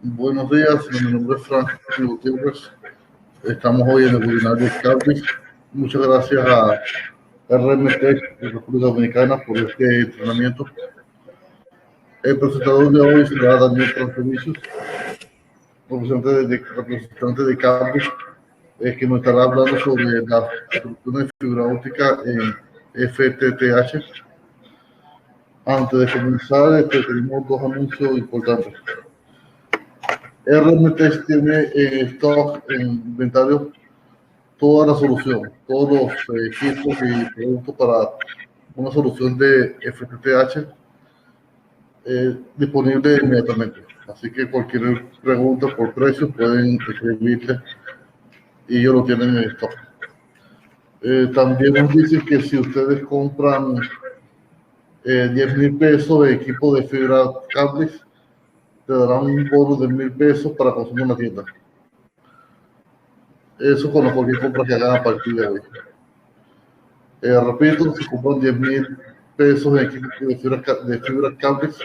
Buenos días, mi nombre es Frank Gutiérrez. Estamos hoy en el webinar de Cablix. Muchas gracias a RMT de República Dominicana por este entrenamiento. El presentador de hoy será Daniel Transfervicius, representante de Cablix, que nos estará hablando sobre las soluciones de fibra óptica en FTTH. Antes de comenzar, tenemos dos anuncios importantes. RMT tiene en stock, en inventario, toda la solución, todos los equipos y productos para una solución de FTTH disponible inmediatamente. Así que cualquier pregunta por precio pueden escribirle y ellos lo tienen en stock. También nos dicen que si ustedes compran 10,000 pesos de equipo de fibra Cablix, te darán un bono de 1,000 pesos para consumir en la tienda. Eso con cualquier compra que hagan a partir de hoy. Repito, si compran 10,000 pesos de equipo de fibra Cablix,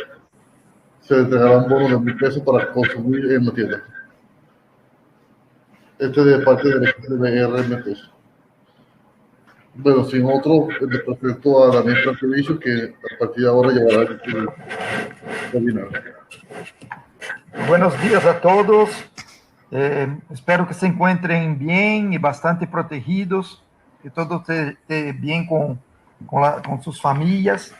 se les entregará un bono de 1,000 pesos para consumir en la tienda. Este es de parte del equipo de RMT. Bueno, sin otro, les presento a Daniel Transfervicius, que a partir de ahora llevará el webinar. Buenos días a todos. Espero que se encuentren bien y bastante protegidos, que todo esté bien con sus familias.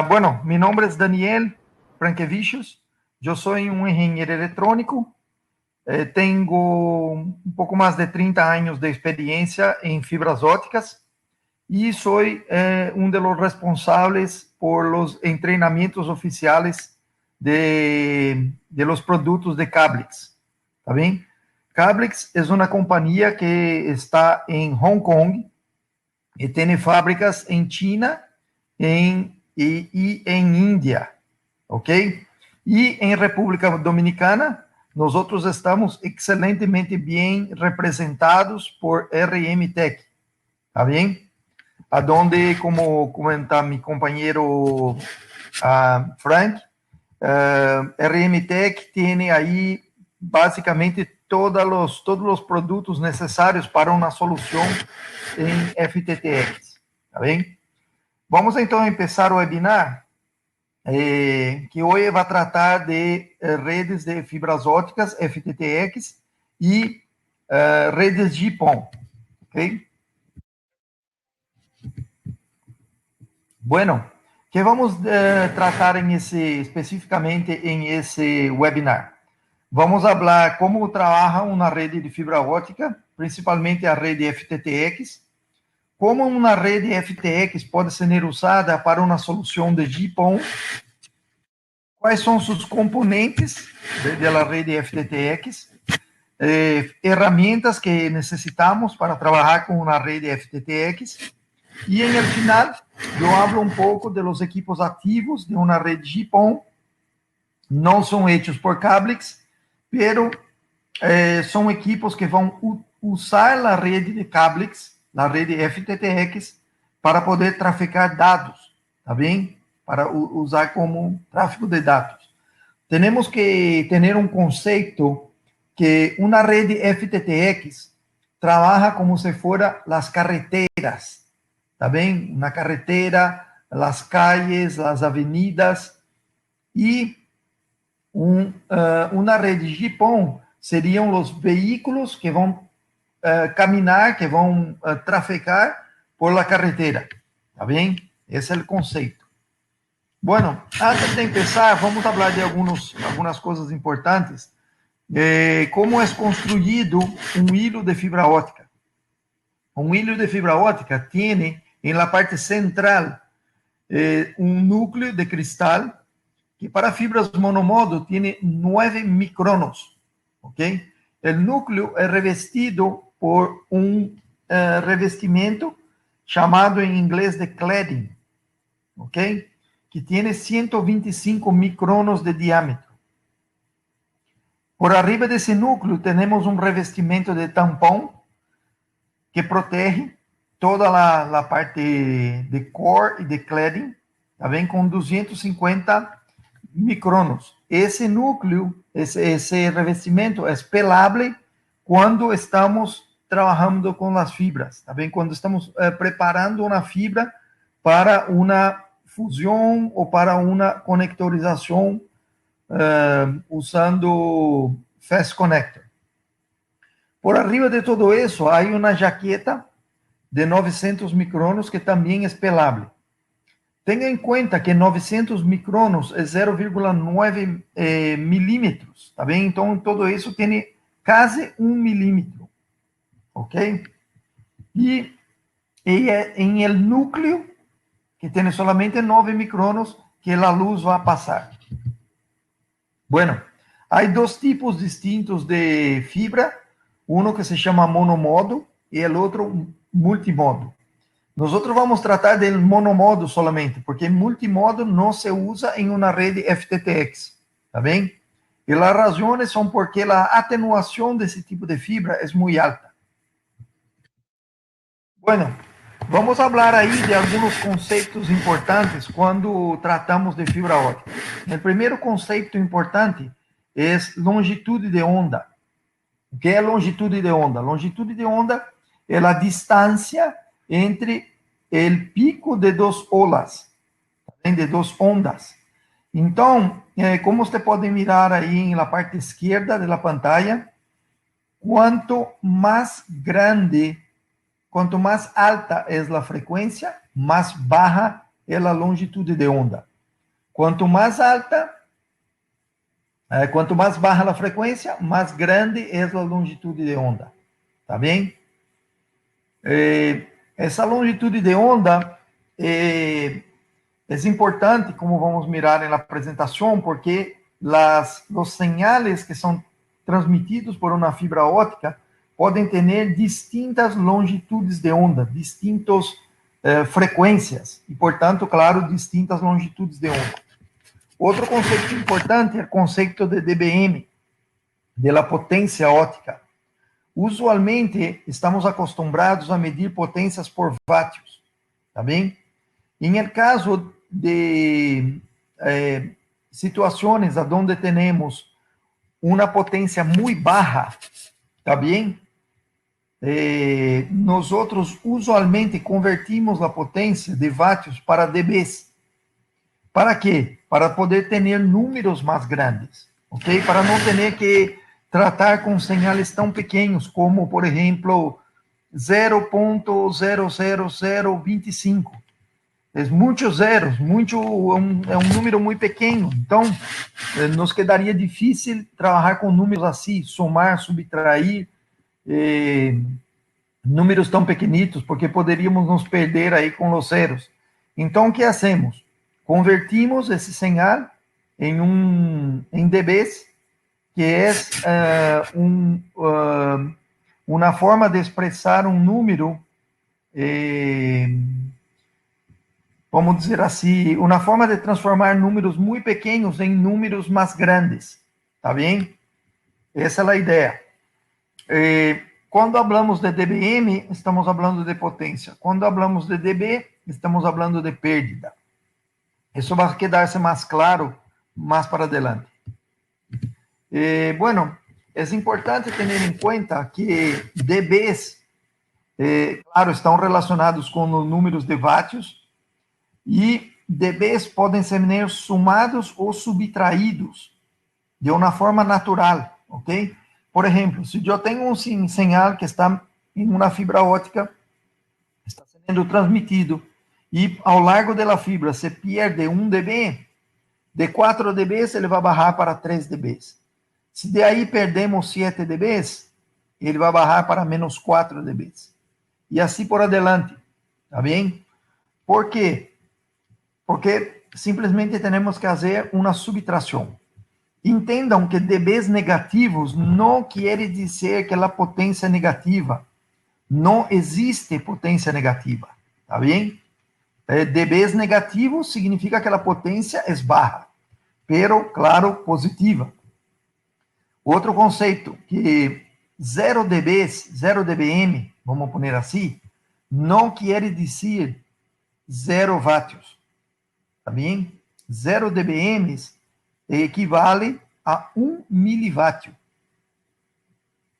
Bueno, mi nombre es Daniel Transfervicius. Yo soy un ingeniero electrónico. Tengo un poco más de 30 años de experiencia en fibras ópticas y soy uno de los responsables por los entrenamientos oficiales de los productos de Cablix. ¿Está bien? Cablix es una compañía que está en Hong Kong y tiene fábricas en China y en India. ¿Ok? Y en República Dominicana, nosotros estamos excelentemente bien representados por RMTech. ¿Está bien? A donde, como comenta mi compañero Frank, RMTech tiene ahí básicamente todos los productos necesarios para una solución en FTTX. ¿Está bien? Vamos então a empezar o webinar, que hoje vai tratar de redes de fibras ópticas, FTTX, e redes GPON. ¿Ok? Bueno, que vamos tratar especificamente em esse webinar? Vamos falar como trabalha uma rede de fibra óptica, principalmente a rede FTTX, como uma rede FTX pode ser usada para uma solução de GPON, quais são seus componentes da rede FTTX, ferramentas que necessitamos para trabalhar com uma rede FTTX, e no final eu hablo um pouco de los equipos ativos de uma rede GPON. Não são hechos por Cablix, pero são equipos que vão usar a rede de Cablix, na rede FTTX, para poder traficar dados, tá bem? Para usar como tráfego de dados. Temos que ter um conceito que uma rede FTTX trabalha como se fora as carreteras, tá bem? Na carretera, as calles, as avenidas, e uma rede GPON seriam os veículos que vão caminar, que vão trafegar por la carretera. ¿Está bien? Ese es el concepto. Bueno, antes de empezar, vamos a hablar de algunas cosas importantes. Cómo es construido un hilo de fibra óptica. Un hilo de fibra óptica tiene en la parte central un núcleo de cristal que para fibras monomodo tiene 9 micronos. ¿Ok? El núcleo es revestido por un revestimiento chamado en inglés de cladding, ¿ok? Que tiene 125 micronos de diámetro. Por arriba de ese núcleo tenemos un revestimiento de tampón que protege toda la parte de core y de cladding, tá bem? Com 250 micronos. Esse núcleo, esse revestimento é pelável quando estamos trabalhando com as fibras, tá bem? Quando estamos preparando uma fibra para uma fusão ou para uma conectorização usando Fast Connector. Por arriba de todo isso, há uma jaqueta de 900 micronos que também é pelável. Tenha em conta que 900 micronos é 0,9 milímetros, tá bem? Então, todo isso tem quase 1 milímetro, ok? E em el núcleo, que tem solamente 9 micronos, que a luz vai passar. Bueno, há dois tipos distintos de fibra, um que se chama monomodo e o outro multimodo. Nós vamos tratar do monomodo solamente, porque multimodo não se usa em uma rede FTTX, tá bem? E as razões são porque a atenuação desse tipo de fibra é muito alta. Bueno, vamos falar aí de alguns conceitos importantes quando tratamos de fibra óptica. O primeiro conceito importante é longitude de onda. O que é longitude de onda? Longitude de onda é a distância entre o pico de duas olas, de duas ondas. Então, como você pode mirar aí na parte esquerda da pantalla, quanto mais alta é a frequência, mais baja é a longitude de onda. Quanto mais baja a frequência, mais grande é a longitude de onda. Tá bem? Essa longitude de onda é importante, como vamos mirar na apresentação, porque os sinais que são transmitidos por uma fibra óptica podem ter distintas longitudes de onda, distintas frequências, e, portanto, claro, distintas longitudes de onda. Outro conceito importante é o conceito de dBm, de la potência óptica. Usualmente, estamos acostumados a medir potências por vátios, tá bem? Em el caso de situações onde temos uma potência muito baixa, tá bem? Nós usualmente convertimos a potência de vátios para dBs. Para quê? Para poder ter números mais grandes, ok? Para não ter que tratar com sinais tão pequenos como, por exemplo, 0.00025. É muitos zeros, é um número muito pequeno. Então, nos quedaria difícil trabalhar com números assim, somar, subtrair, números tão pequenitos, porque poderíamos nos perder aí com os zeros. Então, o que hacemos? Convertimos esse sinal em dBs, que é uma forma de expressar um número, vamos dizer assim, uma forma de transformar números muito pequenos em números mais grandes, tá bem? Essa é a ideia. Quando falamos de dBm, estamos falando de potência. Quando falamos de dB, estamos falando de perda. Isso vai quedar-se mais claro mais para adelante. Bueno, é importante ter em conta que dBs, claro, estão relacionados com os números de vátios, e dBs podem ser somados ou subtraídos de uma forma natural, ok? Por exemplo, se eu tenho um sinal que está em uma fibra óptica, está sendo transmitido, e ao largo da fibra se perde 1 dB, de 4 dBs ele vai baixar para 3 dBs. Se de aí perdemos 7 dBs, ele vai baixar para menos 4 dBs. E assim por adiante, tá bem? Por quê? Porque simplesmente temos que fazer uma subtração. Entendam que dBs negativos não quer dizer que a potência é negativa. Não existe potência negativa, tá bem? dBs negativos significa que a potência é baixa, pero, claro, positiva. Outro conceito, que 0 dBs, 0 dBm, vamos pôr assim, não quer dizer 0 vátios. ¿Está bien? 0 dBm equivale a 1 milivatio.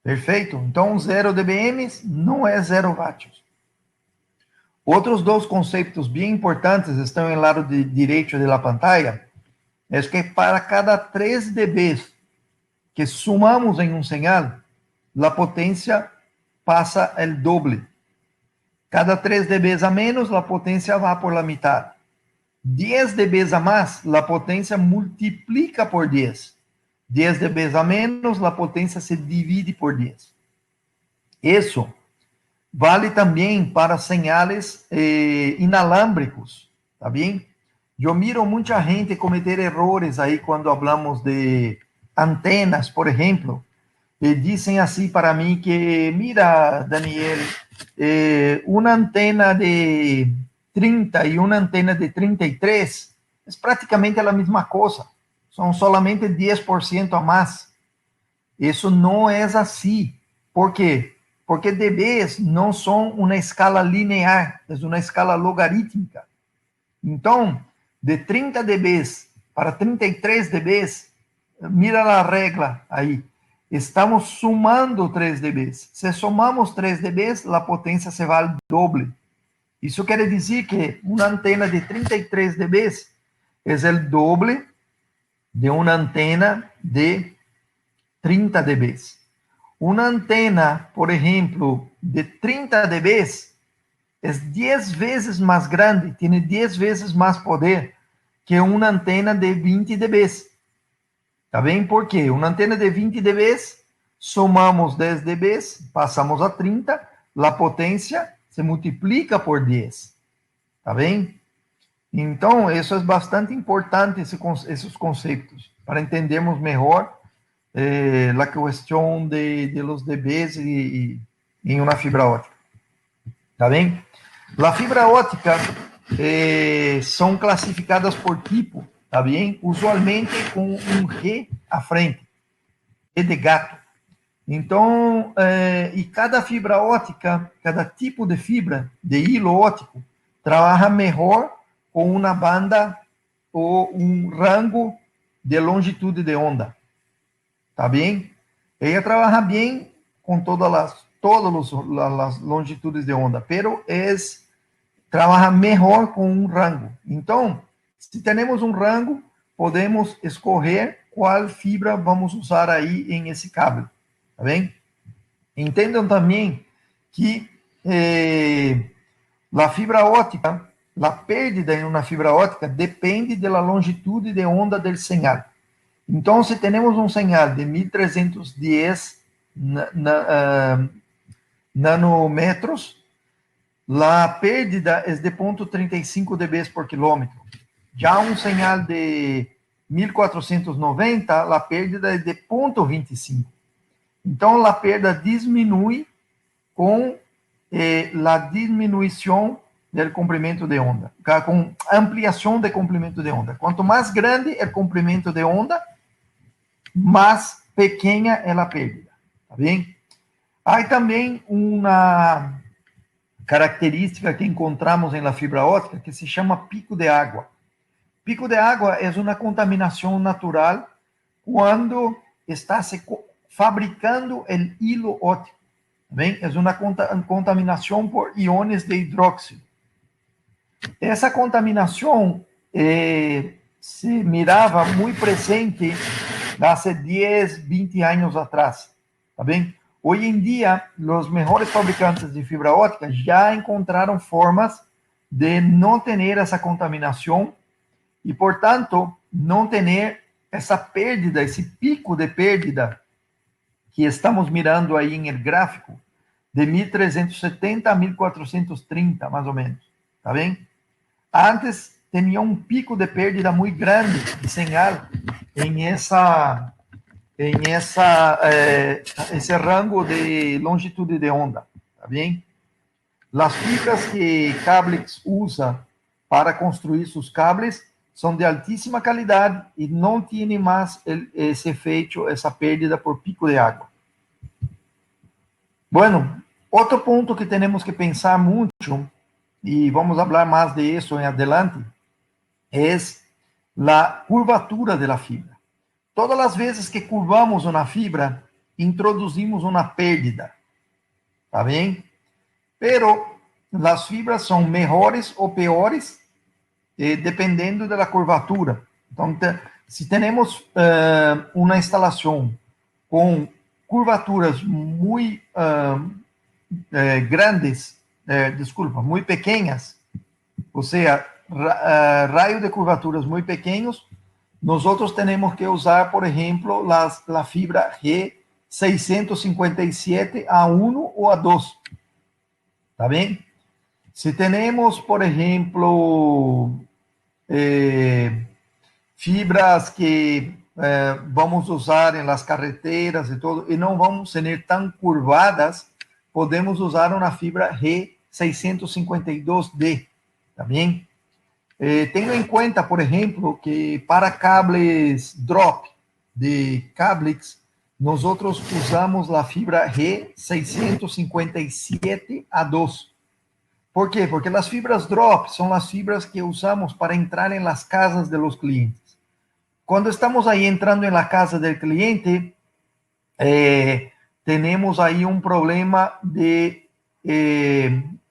Perfeito? Então, 0 dBm não é 0 vatios. Outros dois conceitos bem importantes estão em lado direito da pantalla. É que para cada 3 dB que sumamos em um sinal, a potência passa o doble. Cada 3 dB a menos, a potência vai por la mitad. 10 dB a mais, a potência multiplica por 10. 10 dB a menos, a potência se divide por 10. Isso vale também para señales inalâmbricos, tá bem? Eu miro muita gente cometer errores aí quando falamos de antenas, por exemplo, e dizem assim para mim que, mira, Daniel, uma antena de 30 e uma antena de 33 é praticamente a mesma coisa, são solamente 10% a mais. Isso não é assim. Por quê? Porque dBs não são uma escala linear, é uma escala logarítmica. Então, de 30 dBs para 33 dBs, mira a regra aí, estamos sumando 3 dBs. Se somamos 3 dBs, a potência se vai ao doble. Isso quer dizer que uma antena de 33 dBs é o doble de uma antena de 30 dBs. Uma antena, por exemplo, de 30 dBs é 10 vezes mais grande, tem 10 vezes mais poder que uma antena de 20 dBs. Tá bem? Por quê? Uma antena de 20 dBs, somamos 10 dBs, passamos a 30, a potência se multiplica por 10. Tá bem? Então, isso é bastante importante, esses conceitos, para entendermos melhor a questão de los dBs em uma fibra ótica. Tá bem? A fibra ótica são classificadas por tipo, tá bem? Usualmente com um G à frente, G de gato. Então, e cada fibra ótica, cada tipo de fibra de hilo ótico, trabalha melhor com uma banda ou um rango de longitude de onda. Tá bem? Ela trabalha bem com todas as longitudes de onda, pero trabalha melhor com um rango. Então, se temos um rango, podemos escolher qual fibra vamos usar aí em esse cabo. Tá bem? Entendam também que a fibra ótica, a pérdida em uma fibra ótica depende da longitude de onda do sinal. Então, se temos um sinal de 1310 nanômetros, a pérdida é de 0,35 dB por quilômetro. Já um sinal de 1490, a pérdida é de 0,25. Então, a perda diminui com a diminuição do comprimento de onda, com ampliação de comprimento de onda. Quanto mais grande é o comprimento de onda, mais pequena é a perda. Tá bem? Há também uma característica que encontramos na fibra ótica que se chama pico de água. Pico de água é uma contaminação natural quando está se fabricando o hilo óptico. Bem? É uma contaminação por íons de hidróxido. Essa contaminação se mirava muito presente há 10, 20 anos atrás. Tá bem? Hoje em dia, os melhores fabricantes de fibra óptica já encontraram formas de não ter essa contaminação e, portanto, não ter essa perda, esse pico de perda que estamos mirando aí em el gráfico, de 1370 a 1430, mais ou menos. Tá bem? Antes, tinha um pico de perda muito grande de sinal esse rango de longitude de onda, tá bem? As fibras que Cablix usa para construir seus cables são de altíssima qualidade e não tem mais esse efeito, essa perda por pico de água. Bueno, outro ponto que temos que pensar muito, e vamos falar mais de isso em adelante, es la curvatura de la fibra. Todas las veces que curvamos una fibra, introducimos una pérdida. ¿Está bien? Pero las fibras son mejores o peores dependiendo de la curvatura. Entonces, si tenemos una instalación con curvaturas muy grandes, muy pequeñas, o sea, raio de curvaturas muy pequeños, nosotros tenemos que usar, por ejemplo, la fibra G657 A1 o A2. ¿Está bien? Si tenemos, por ejemplo, fibras que vamos usar en las carreteras y todo, y no vamos a ser tan curvadas, podemos usar una fibra G652D. ¿Está bien? Tenga en cuenta, por ejemplo, que para cables drop de Cablix, nosotros usamos la fibra G657A2. ¿Por qué? Porque las fibras drop son las fibras que usamos para entrar en las casas de los clientes. Cuando estamos ahí entrando en la casa del cliente, tenemos ahí un problema de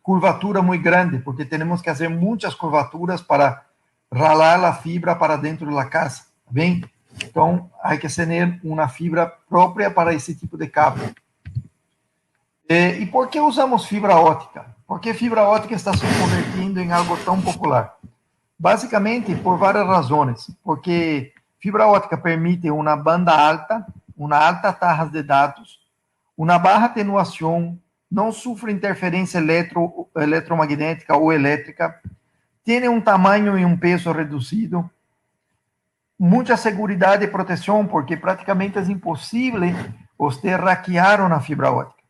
curvatura muy grande, porque tenemos que hacer muchas curvaturas para ralar la fibra para dentro de la casa, ¿bien? Entonces, hay que tener una fibra propia para ese tipo de cable. ¿Y por qué usamos fibra óptica? ¿Por qué fibra óptica está se convirtiendo en algo tan popular? Básicamente, por varias razones. Porque fibra óptica permite una banda alta, una alta taxa de datos, una baja atenuación, não sofre interferência eletromagnética ou elétrica, tem um tamanho e um peso reduzido, muita segurança e proteção, porque praticamente é impossível você hackear uma fibra óptica.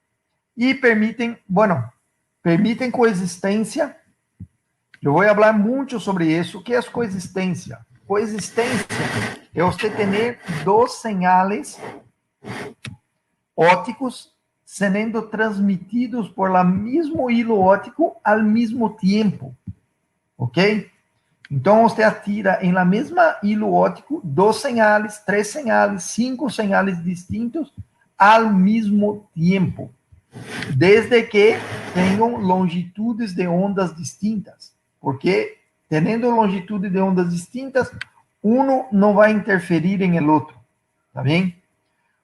E permitem coexistência. Eu vou falar muito sobre isso. O que é coexistência? Coexistência é você ter dois sinais ópticos sendo transmitidos por la mismo hilo óptico al mismo tiempo, ¿ok? Então, você atira em la mesma hilo óptico 2 señales, 3 señales, 5 señales distintos al mismo tiempo, desde que tenham longitudes de ondas distintas, porque tendo longitudes de ondas distintas, uno não vai interferir em el outro, ¿tá bem?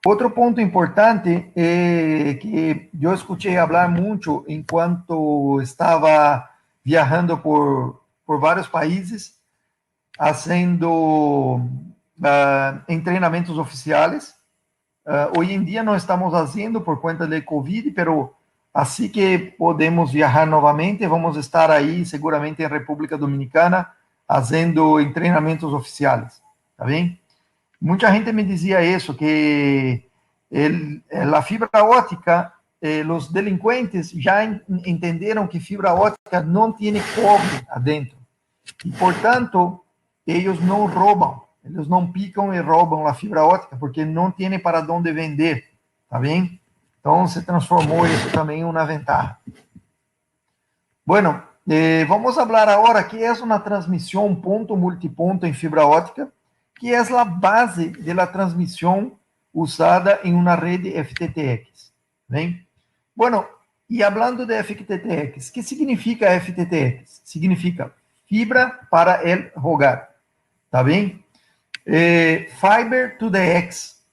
Outro ponto importante que eu escutei falar muito enquanto estava viajando por vários países, fazendo treinamentos oficiais. Hoje em dia não estamos fazendo por conta do Covid, mas assim que podemos viajar novamente, vamos estar aí seguramente em República Dominicana fazendo treinamentos oficiais, tá bem? Muita gente me dizia isso, que a fibra óptica, os delinquentes já entenderam que fibra óptica não tem cobre adentro. E, portanto, eles não roubam, eles não picam e roubam a fibra óptica, porque não tem para onde vender, tá bem? Então, se transformou isso também em uma ventaja. Bueno, vamos falar agora que é uma transmissão ponto-multiponto em fibra óptica, que é a base da transmissão usada em uma rede FTTX. Bem? Bueno, e falando de FTTX, o que significa FTTX? Significa fibra para el hogar. Tá bem? Fiber to the X.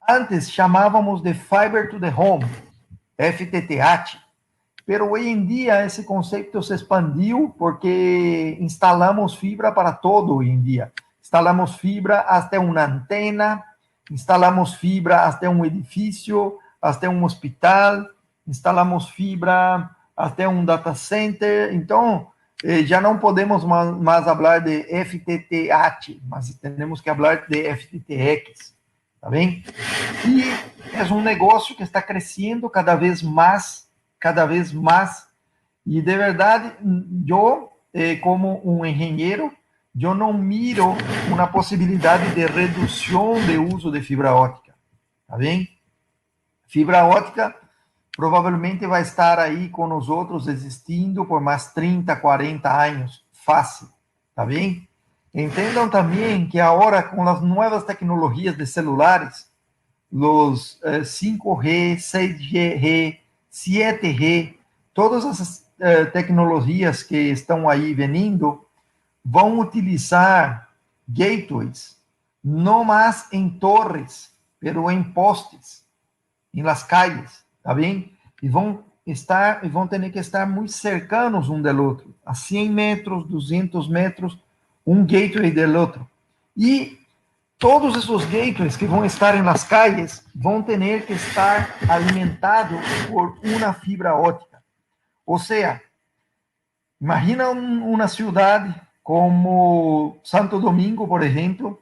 Antes chamávamos de Fiber to the Home, FTTH. Pero hoje em dia esse conceito se expandiu porque instalamos fibra para todo hoje em dia. Instalamos fibra até uma antena, instalamos fibra até um edifício, até um hospital, instalamos fibra até um data center. Então, já não podemos mais falar de FTTH, mas temos que falar de FTTX, tá bem? E é um negócio que está crescendo cada vez mais, e de verdade, eu, como um engenheiro, eu não miro uma possibilidade de redução de uso de fibra óptica, tá bem? Fibra óptica provavelmente vai estar aí com nós outros existindo por mais 30, 40 anos, fácil, tá bem? Entendam também que agora, com as novas tecnologias de celulares, os 5G, 6G, 7G, todas essas tecnologias que estão aí vindo, vão utilizar gateways, não mais em torres, pero em postes, em las calles, tá bem? E vão ter que estar muito cercanos um do outro, a 100 metros, 200 metros, um gateway do outro. E todos esses gateways que vão estar em las calles vão ter que estar alimentados por uma fibra óptica. Ou seja, imagina uma cidade como Santo Domingo, por exemplo,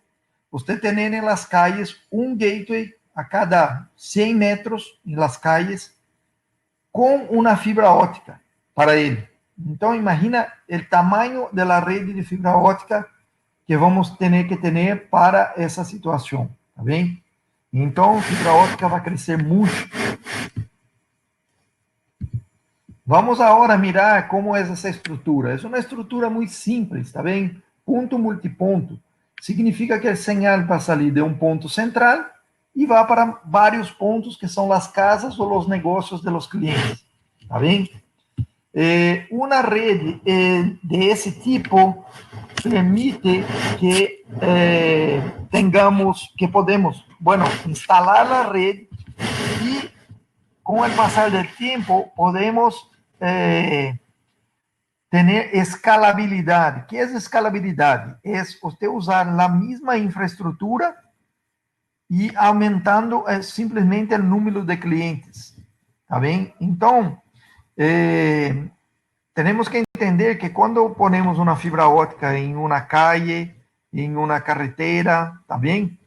você tem em las calles um gateway a cada 100 metros em las calles com uma fibra óptica para ele. Então, imagina o tamanho da rede de fibra óptica que vamos ter que ter para essa situação, tá bem? Então, a fibra óptica vai crescer muito. Vamos agora mirar como é essa estrutura. É uma estrutura muito simples, tá bem? Ponto multiponto. Significa que a señal vai sair de um ponto central e vai para vários pontos que são as casas ou os negócios dos clientes, tá bem? Uma rede desse tipo permite que podemos, instalar a rede e, com o passar do tempo, podemos ter escalabilidade. O que é escalabilidade? É você usar a mesma infraestrutura e aumentando simplesmente o número de clientes, tá bem? Então, temos que entender que quando ponemos uma fibra óptica em uma calle, em uma carretera, tá bem?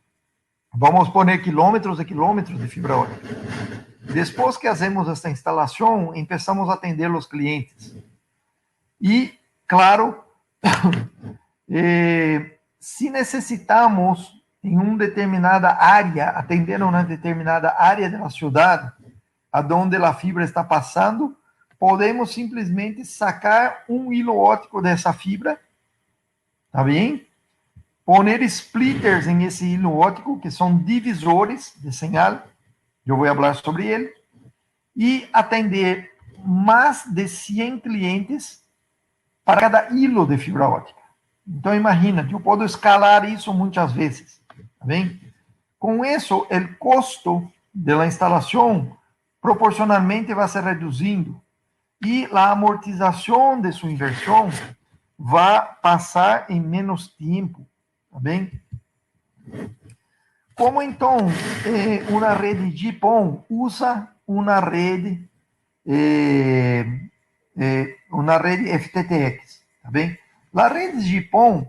Vamos pôr quilômetros e quilômetros de fibra óptica. Depois que fazemos esta instalação, começamos a atender os clientes. E, claro, se necessitamos em uma determinada área, atender uma determinada área da cidade, aonde a fibra está passando, podemos simplesmente sacar um hilo óptico dessa fibra, tá bem? Poner splitters em esse hilo óptico, que são divisores de señal, eu vou falar sobre ele, e atender mais de 100 clientes para cada hilo de fibra óptica. Então, imagina, eu posso escalar isso muitas vezes, tá bem? Com isso, o custo da instalação proporcionalmente vai se reduzindo e a amortização de sua inversão vai passar em menos tempo, tá bem? Como então uma rede GPON usa uma rede FTTX, tá bem? A rede GPON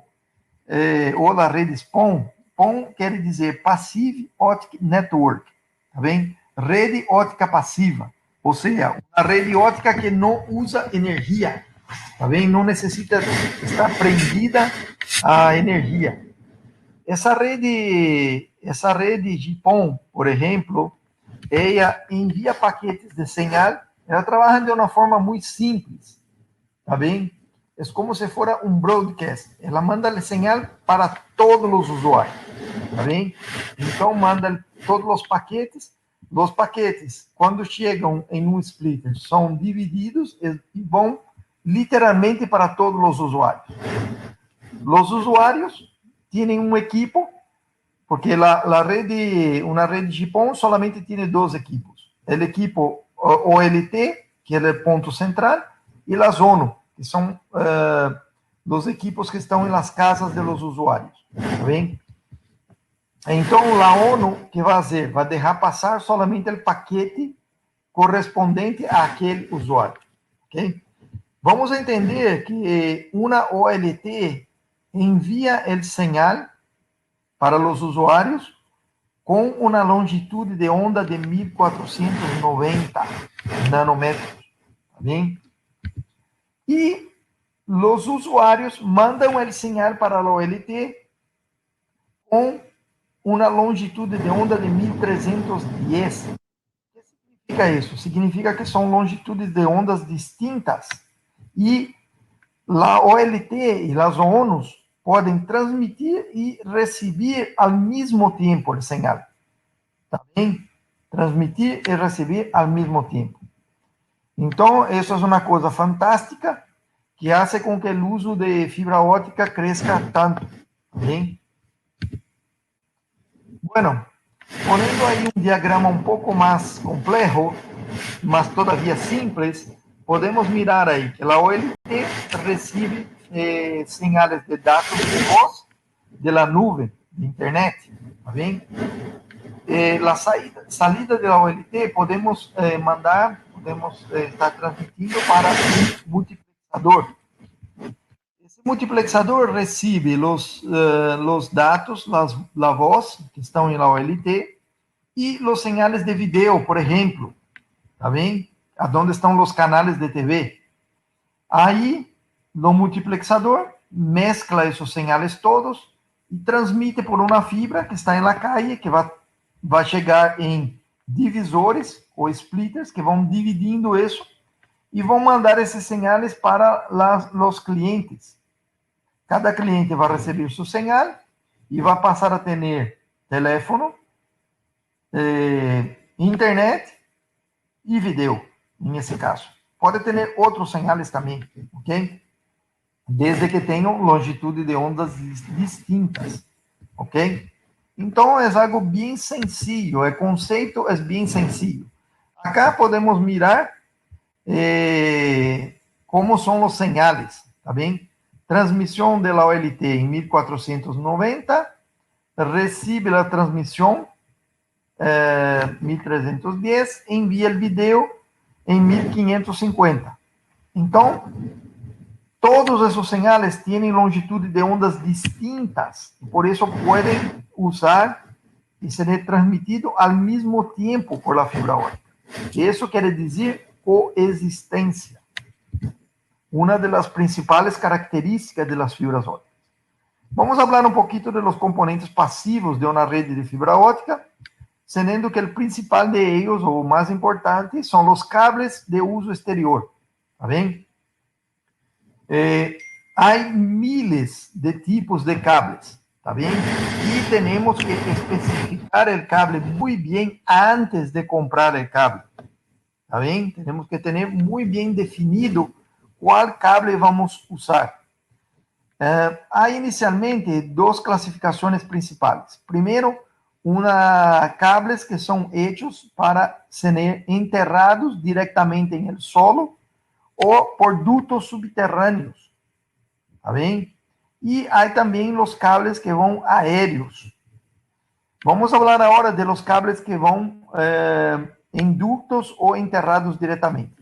ou a rede SPON, PON quer dizer Passive Optic Network, tá bem? Rede óptica passiva, ou seja, uma rede óptica que não usa energia, tá bem? Não necessita estar prendida à energia. Essa rede GPON, por exemplo, ela envia paquetes de señal, ela trabalha de uma forma muito simples, tá bem? É como se fosse um broadcast. Ela manda a señal para todos os usuários, tá bem? Então, manda todos os paquetes. Os paquetes, quando chegam em um splitter, são divididos e vão literalmente para todos os usuários. Os usuários têm um equipo, porque uma rede GPON solamente tem dois equipos. O equipo OLT, que é o ponto central, e a ONU, que são os equipos que estão nas casas dos usuários. Tá bem? Então, a ONU, que vai fazer? Vai deixar passar solamente o paquete correspondente àquele usuário. Ok? Vamos entender que uma OLT envia o señal para os usuários com uma longitude de onda de 1490 nanômetros. Tá bem? E os usuários mandam o señal para a OLT com uma longitude de onda de 1310. O que significa isso? Significa que são longitudes de ondas distintas e a OLT e as ONUs podem transmitir e receber ao mesmo tempo o sinal. Tá bem? Transmitir e receber ao mesmo tempo. Então, isso é uma coisa fantástica que faz com que o uso de fibra óptica cresça tanto. Tá bem? Bueno, poniendo ahí un diagrama un poco más complejo, mas todavía simples, podemos mirar ahí que la OLT recibe señales de datos de voz de la nube de Internet. ¿Está bien? La salida de la OLT podemos mandar, podemos estar transmitiendo para un multiplexador. Esse multiplexador recebe os dados, a voz que estão em la OLT e os sinais de vídeo, por exemplo, tá bem? Aonde estão os canais de TV. Aí, o multiplexador mescla esses sinais todos e transmite por uma fibra que está na calle, que vai chegar em divisores ou splitters que vão dividindo isso e vão mandar esses sinais para os clientes. Cada cliente vai receber seu sinal e vai passar a ter telefone, internet e vídeo, nesse caso. Pode ter outros sinais também, ok? Desde que tenham longitude de ondas distintas, ok? Então, é algo bem sencillo, o conceito é bem sencillo. Acá podemos mirar como são os sinais, tá bem? Transmissão de la OLT em 1490, recebe a transmissão 1310, envia o vídeo em 1550. Então, todos esses sinais têm longitude de ondas distintas, por isso podem usar e ser transmitido ao mesmo tempo por la fibra óptica. Isso quer dizer coexistência. Una de las principales características de las fibras ópticas. Vamos a hablar un poquito de los componentes pasivos de una red de fibra óptica, siendo que el principal de ellos, o más importante, son los cables de uso exterior. ¿Está bien? Hay miles de tipos de cables. ¿Está bien? Y tenemos que especificar el cable muy bien antes de comprar el cable. ¿Está bien? Tenemos que tener muy bien definido qual cable vamos usar. Há inicialmente duas classificações principais. Primeiro, cables que são hechos para ser enterrados diretamente em el solo ou por dutos subterrâneos. Tá bem? E há também os cables que vão aéreos. Vamos falar agora de los cables que vão em ductos ou enterrados diretamente.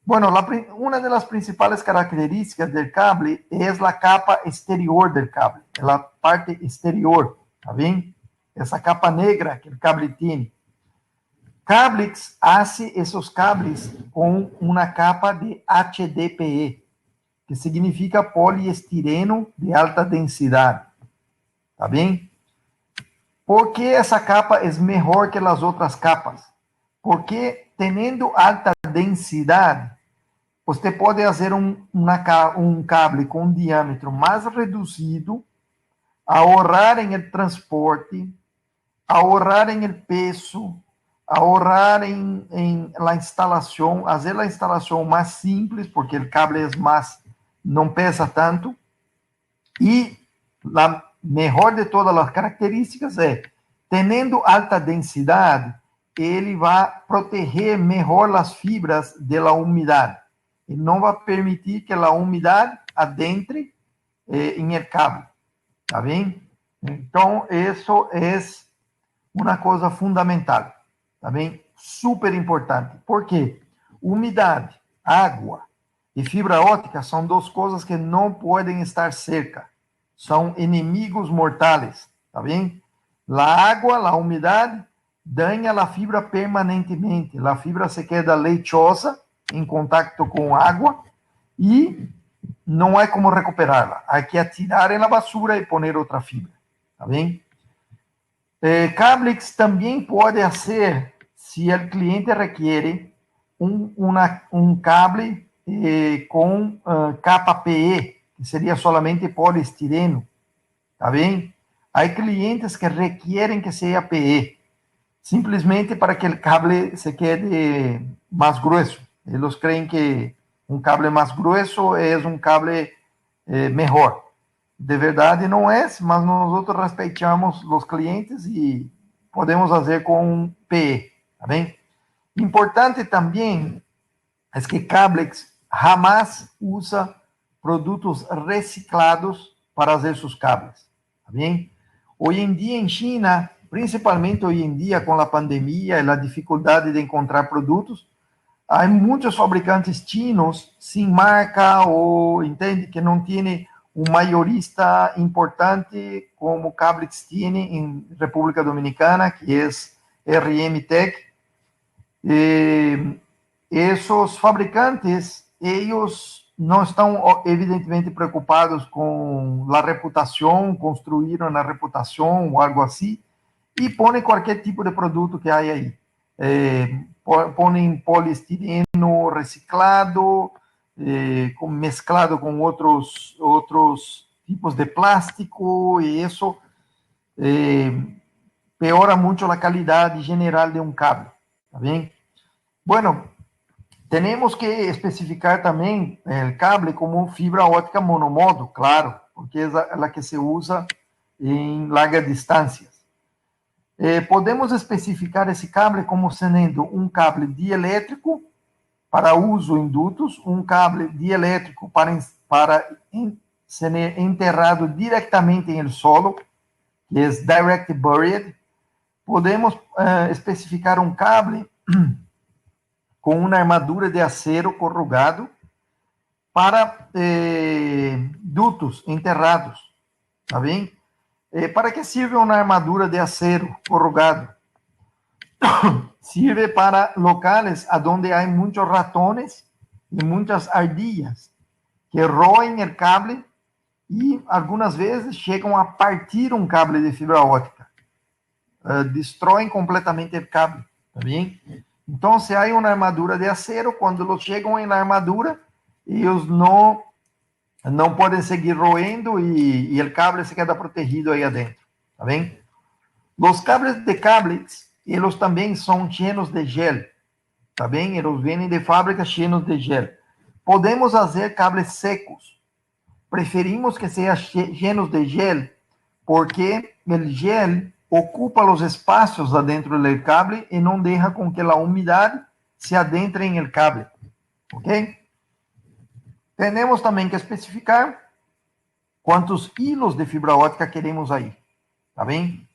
Bueno, una de las principales características del cable es la capa exterior del cable, la parte exterior, ¿está bien? Esa capa negra que el cable tiene. Cablix hace esos cables con una capa de HDPE, que significa poliestireno de alta densidad, ¿está bien? ¿Por qué esa capa es mejor que las otras capas? Porque teniendo alta densidad, você pode fazer um cable com um diâmetro mais reduzido, ahorrar em el transporte, ahorrar em el peso, ahorrar em la instalação, fazer a instalação mais simples, porque o cable é mais, não pesa tanto, e a melhor de todas as características é, tendo alta densidade, ele vai proteger melhor as fibras da umidade. Ele não vai permitir que a umidade adentre em el cable. Tá bem? Então, isso é uma coisa fundamental. Tá bem? Super importante. Por quê? Umidade, água e fibra óptica são duas coisas que não podem estar cerca. São inimigos mortais. Tá bem? A água, a umidade, daña a fibra permanentemente. A fibra se queda lechosa em contato com água e não há como recuperá-la. Há que atirar na basura e pôr outra fibra. Tá bem? Cablix também pode ser, se o cliente requer, um cable com capa PE, que seria solamente poliestireno, ¿está bien? Hay clientes que requieren que sea PE, simplesmente para que el cable se quede más grueso. Ellos creen que un cable más grueso es un cable mejor. De verdade não é, mas nós respeitamos os clientes e podemos fazer com PE, tá bem? Importante também é que Cablex jamais usa produtos reciclados para fazer seus cables, tá bem? Hoje em dia em China, principalmente hoje em dia com a pandemia e a dificuldade de encontrar produtos, há muitos fabricantes chinos sem marca ou, entende, que não têm um mayorista importante como Cablex tiene em República Dominicana, que é RM Tech. Esses fabricantes, eles não estão evidentemente preocupados com a reputação, construíram a reputação ou algo assim, e põem qualquer tipo de produto que há aí. Põem poliestireno reciclado, mesclado com outros tipos de plástico, e isso piora muito a qualidade geral de um cable, tá bem? Bueno, temos que especificar também o cable como fibra óptica monomodo, claro, porque é a que se usa em largas distâncias. Podemos especificar esse cable como sendo um cable dielétrico para uso em dutos, um cable dielétrico para ser enterrado diretamente em solo, que é direct buried. Podemos especificar um cable com uma armadura de acero corrugado para dutos enterrados, tá bem? Para que serve uma armadura de acero corrugado? Sirve para locales onde há muitos ratones e muitas ardillas que roem o cable e algumas vezes chegam a partir um cable de fibra óptica, destroem completamente o cable, tá bem? Então, se há uma armadura de acero, quando eles chegam na armadura, eles não podem seguir roendo e o cable se queda protegido aí adentro, tá bem? Os cables de Cablex, eles também são cheios de gel, tá bem? Eles vêm de fábrica cheios de gel. Podemos fazer cables secos. Preferimos que sejam cheios de gel, porque o gel ocupa os espaços dentro do cable e não deixa com que a umidade se adentre em el cable, ok? Temos também que especificar quantos hilos de fibra óptica queremos aí, tá bem?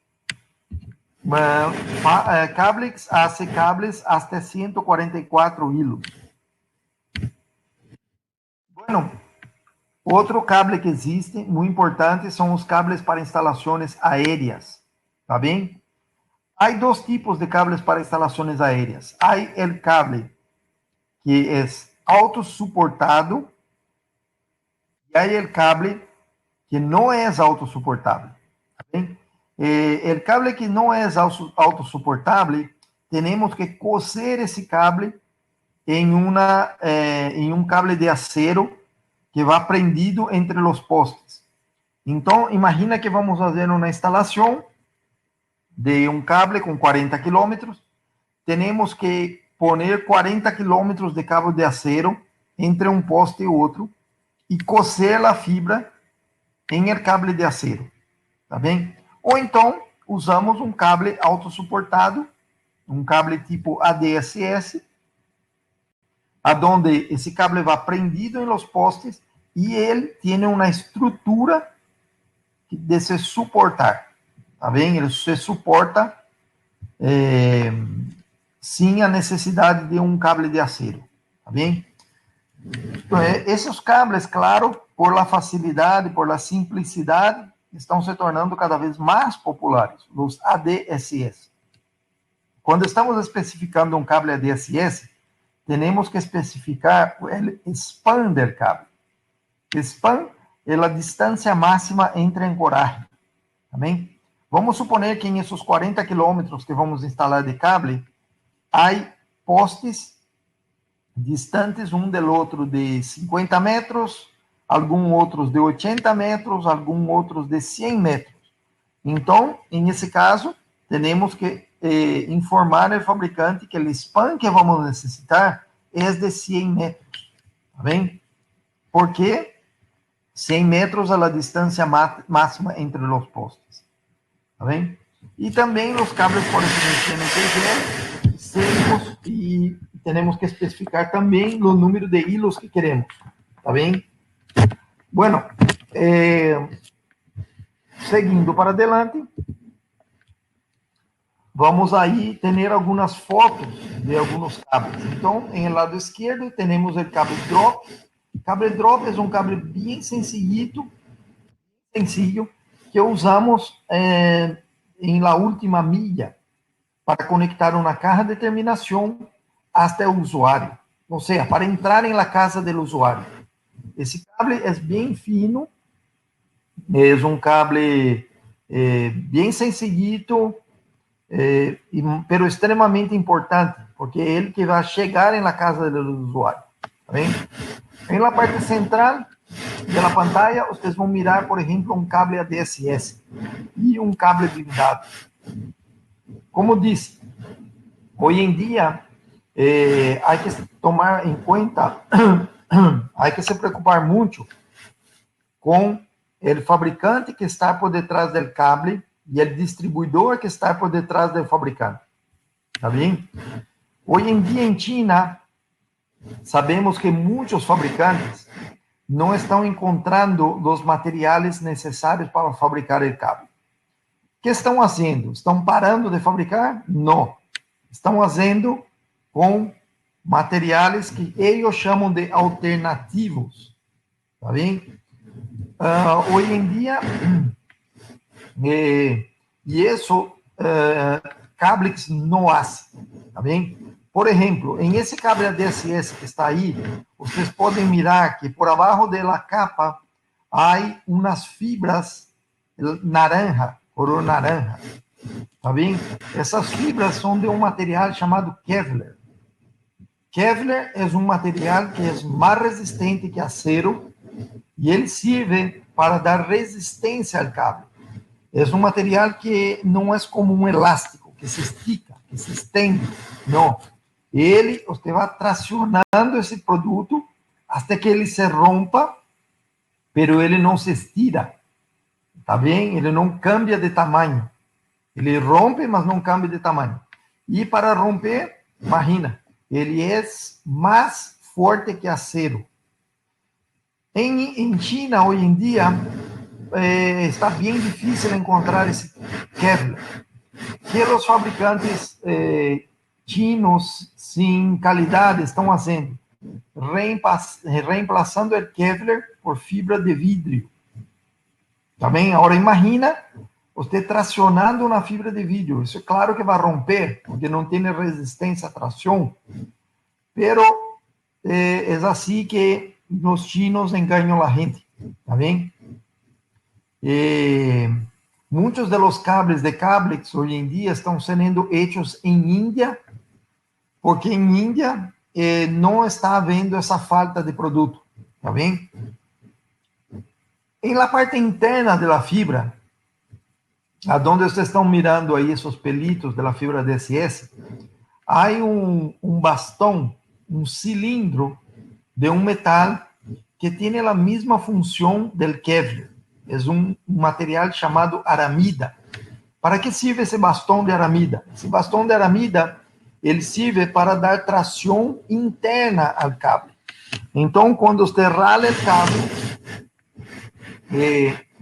Cablex hace cables hasta 144 hilos. Bueno, outro cable que existe, muito importante, são os cables para instalações aéreas, tá bem? Há dois tipos de cables para instalações aéreas. Há o cable que é autosuportado e há o cable que não é autosuportável, tá bem? O cable que não é autosuportável, temos que coser esse cable em um cable de acero que vai prendido entre os postes. Então, imagina que vamos fazer uma instalação de um cable com 40 quilômetros, temos que poner 40 quilômetros de cabo de acero entre um poste e outro e coser a fibra em el cable de acero, tá bem? Ou então, usamos um cable autossuportado, um cable tipo ADSS, aonde esse cable vai prendido em los postes e ele tem uma estrutura de se suportar, tá bem? Ele se suporta sem a necessidade de um cable de acero, tá bem? Então, esses cables, claro, por la facilidade, por la simplicidade, estão se tornando cada vez mais populares, os ADSS. Quando estamos especificando um cable ADSS, temos que especificar o span del cable. Span é a distância máxima entre ancoragem, tá bem? Vamos suponer que em esses 40 quilômetros que vamos instalar de cable, há postes distantes um do outro de 50 metros, alguns outros de 80 metros, alguns outros de 100 metros. Então, nesse caso, temos que informar ao fabricante que o span que vamos necessitar é de 100 metros, tá bem? Porque 100 metros é a distância máxima entre os postes, tá bem? E também os cabos podem ser NTG, secos, e temos que especificar também o número de hilos que queremos, tá bem? Bueno, seguindo para adelante, vamos aí ter algumas fotos de alguns cabos. Então, em lado esquerdo, temos o cabo drop. O cabo drop é um cabo bem sencillo, que usamos em la última milha para conectar uma caja de terminação até o usuário. Ou seja, para entrar em la casa do usuário. Esse cable é bem fino, é um cable bem sencillito, pero extremamente importante, porque é ele que vai chegar na casa do usuário. Tá bem? Em la parte central da pantalla, vocês vão mirar, por exemplo, um cable ADSS e um cable blindado. Como disse, hoje em dia, há que tomar em conta, há que se preocupar muito com o fabricante que está por detrás do cable e o distribuidor que está por detrás do fabricante. Tá bem? Hoje em dia, em China, sabemos que muitos fabricantes não estão encontrando os materiais necessários para fabricar o cable. O que estão fazendo? Estão parando de fabricar? Não. Estão fazendo com materiais que eles chamam de alternativos. Tá bem? Hoje em dia, e isso cables não fazem, tá bem? Por exemplo, em esse cable ADSS que está aí, vocês podem mirar que por abaixo da capa há umas fibras naranja, cor naranja, tá bem? Essas fibras são de um material chamado Kevlar. Kevlar é um material que é mais resistente que acero e ele serve para dar resistência ao cable. É um material que não é como um elástico, que se estica, que se estende. Não. Você vai tracionando esse produto até que ele se rompa, pero ele não se estira. Tá bem? Ele não cambia de tamanho. Ele rompe, mas não cambia de tamanho. E para romper, imagina, ele é mais forte que acero. Em China, hoje em dia, está bem difícil encontrar esse Kevlar, que os fabricantes chinos, sem qualidade, estão fazendo, reemplaçando o Kevlar por fibra de vidro. Tá bem? Agora, imagina você tracionando na fibra de vidro. Isso é claro que vai romper, porque não tem resistência à tração, pero é assim que os chinos enganam a gente, tá bem? Muitos dos cables de cables hoje em dia estão sendo hechos em Índia, porque em Índia não está havendo essa falta de produto, tá bem? Em la parte interna da fibra, aonde vocês estão mirando aí esses pelitos da fibra DSS, há um bastão, um cilindro de um metal que tem a mesma função do Kevlar. É um material chamado aramida. Para que serve esse bastão de aramida? Esse bastão de aramida, ele serve para dar tração interna ao cable. Então, quando você rala o cable,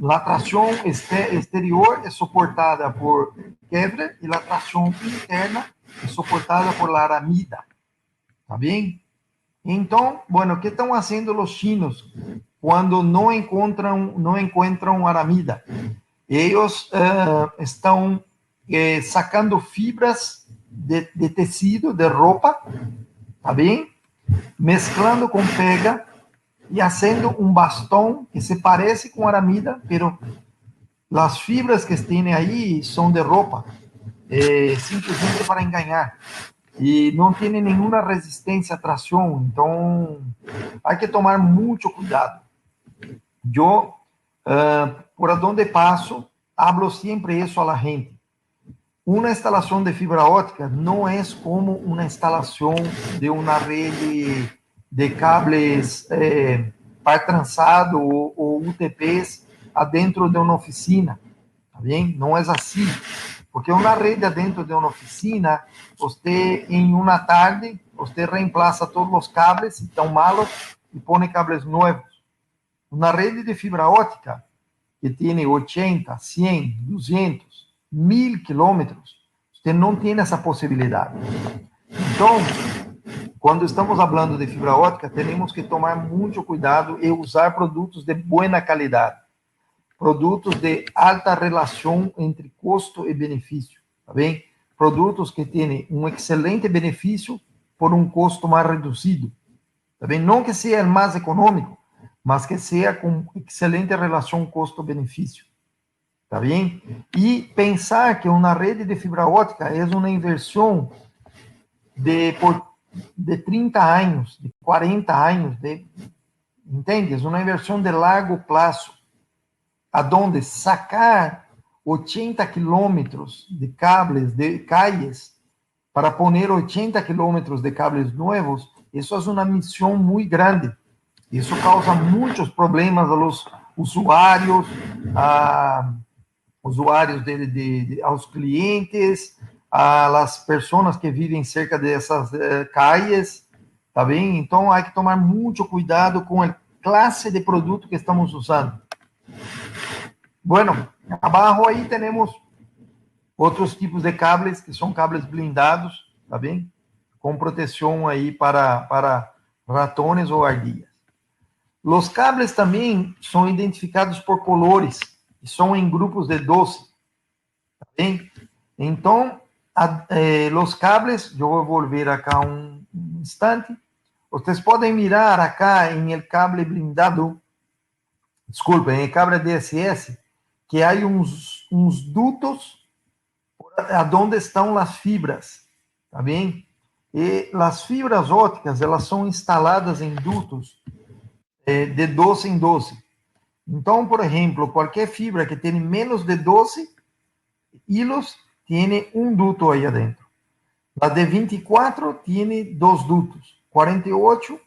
a tração exterior é suportada por Kevlar e a tração interna é suportada por aramida. Tá bem? Então, bueno, o que estão fazendo os chinos quando não encontram aramida? Eles estão sacando fibras de tecido, de roupa, tá bem? Mesclando com pega e fazendo um bastão que se parece com aramida, pero as fibras que tem aí são de roupa, simplesmente para enganar. E não tem nenhuma resistência à tração, então há que tomar muito cuidado. yo, por donde paso, hablo siempre eso a la gente. Una instalación de fibra óptica no es como una instalación de una red de cables par trançado o UTPs adentro de una oficina, ¿está bien? No es así, porque una red adentro de una oficina, usted en una tarde, usted reemplaza todos los cables si están malos y pone cables nuevos. Una red de fibra óptica que tiene 80, 100, 200, 1000 kilómetros, usted no tiene esa posibilidad. Entonces, cuando estamos hablando de fibra óptica, tenemos que tomar mucho cuidado y usar productos de buena calidad, produtos de alta relación entre custo y beneficio, ¿está bien? Produtos que tienen un excelente beneficio por un costo más reducido, ¿está bien? No que sea el más económico, mas que sea com excelente relação custo-benefício, tá bem? E pensar que uma rede de fibra óptica é uma inversão de 30 anos, de 40 anos, entende? É uma inversão de largo prazo, aonde sacar 80 quilômetros de cables, de calles, para poner 80 quilômetros de cables novos, isso é uma missão muito grande. Isso causa muitos problemas a los usuários, aos clientes, a las pessoas que vivem cerca dessas calles, tá bem? Então, há que tomar muito cuidado com a classe de produto que estamos usando. Bueno, abaixo aí temos outros tipos de cables, que são cables blindados, tá bem? Com proteção aí para ratones ou ardilhas. Os cables também são identificados por colores e são em grupos de 12. Tá bem? Então, os cables, eu vou volver acá um instante. Vocês podem mirar acá em el cable blindado, desculpa, em el cable DSS, que há uns dutos onde estão as fibras, tá bem? E as fibras ópticas, elas são instaladas em dutos de 12 em 12. Então, por exemplo, qualquer fibra que tenha menos de 12 hilos, tem um duto aí adentro. A de 24 tem 2 dutos. 48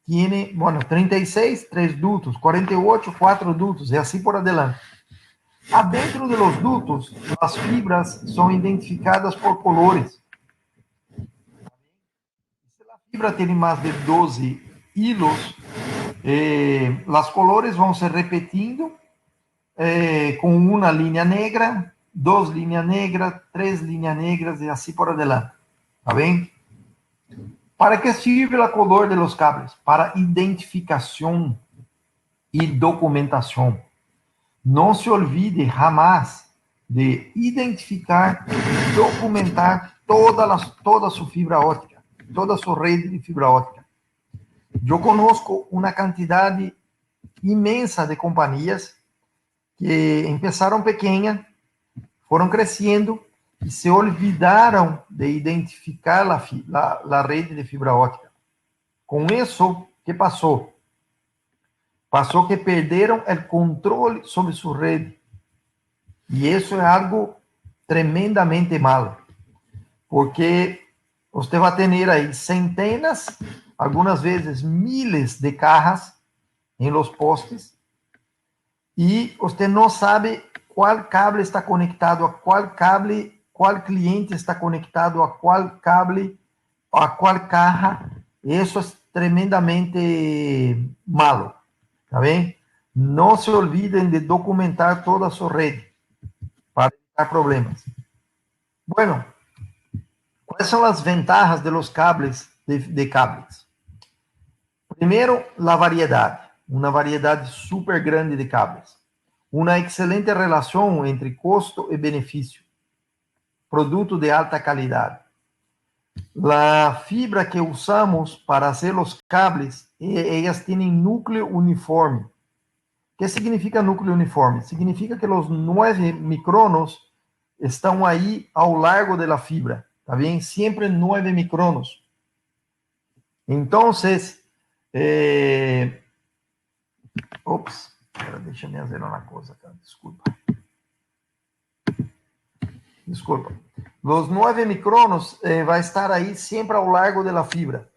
tem, 36, 3 dutos. 48, 4 dutos. E assim por adiante. Adentro de los dutos, as fibras são identificadas por colores. Se a fibra tem mais de 12 hilos, as colores vão se repetindo com uma linha negra, 2 linhas negras, 3 linhas negras e assim por adiante. Tá bem? Para que sirve a color de los cables? Para identificação e documentação. Não se olvide jamais de identificar e documentar toda a sua fibra óptica, toda a sua rede de fibra óptica. Eu conosco uma quantidade imensa de companhias que começaram pequenas, foram crescendo e se olvidaram de identificar a rede de fibra óptica. Com isso, o que passou? Passou que perderam o controle sobre sua rede. E isso é algo tremendamente malo, porque você vai ter aí centenas, algumas vezes miles de cajas em los postes, e você não sabe qual cable está conectado a qual cable, qual cliente está conectado a qual cable, a qual caja. Isso é tremendamente malo, tá bem? Não se olvidem de documentar toda a sua rede para evitar problemas. Bueno, quais são as vantagens de los cables de cables? Primeiro, a variedade. Uma variedade super grande de cables. Uma excelente relação entre custo e benefício. Produto de alta qualidade. A fibra que usamos para fazer os cables, elas têm núcleo uniforme. O que significa núcleo uniforme? Significa que os 9 micronos estão aí ao largo da fibra, tá bem? Sempre 9 micronos. Então, Ops, deixa-me fazer uma coisa, cara. Desculpa. Os 9 micronos vai estar aí sempre ao largo da fibra.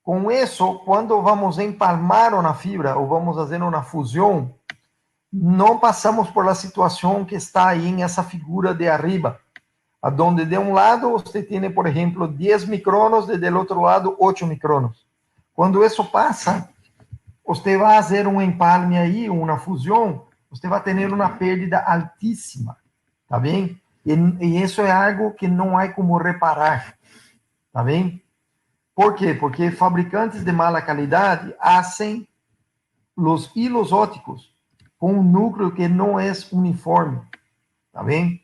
Com isso, quando vamos empalmar uma fibra ou vamos fazer uma fusão, não passamos por a situação que está aí nessa figura de arriba, onde de um lado você tem, por exemplo, 10 micronos e do outro lado 8 micronos. Quando isso passa, você vai fazer um empalme aí, uma fusão, você vai ter uma perda altíssima, tá bem? E isso é algo que não há como reparar, tá bem? Por quê? Porque fabricantes de mala qualidade fazem os hilos ópticos com um núcleo que não é uniforme, tá bem?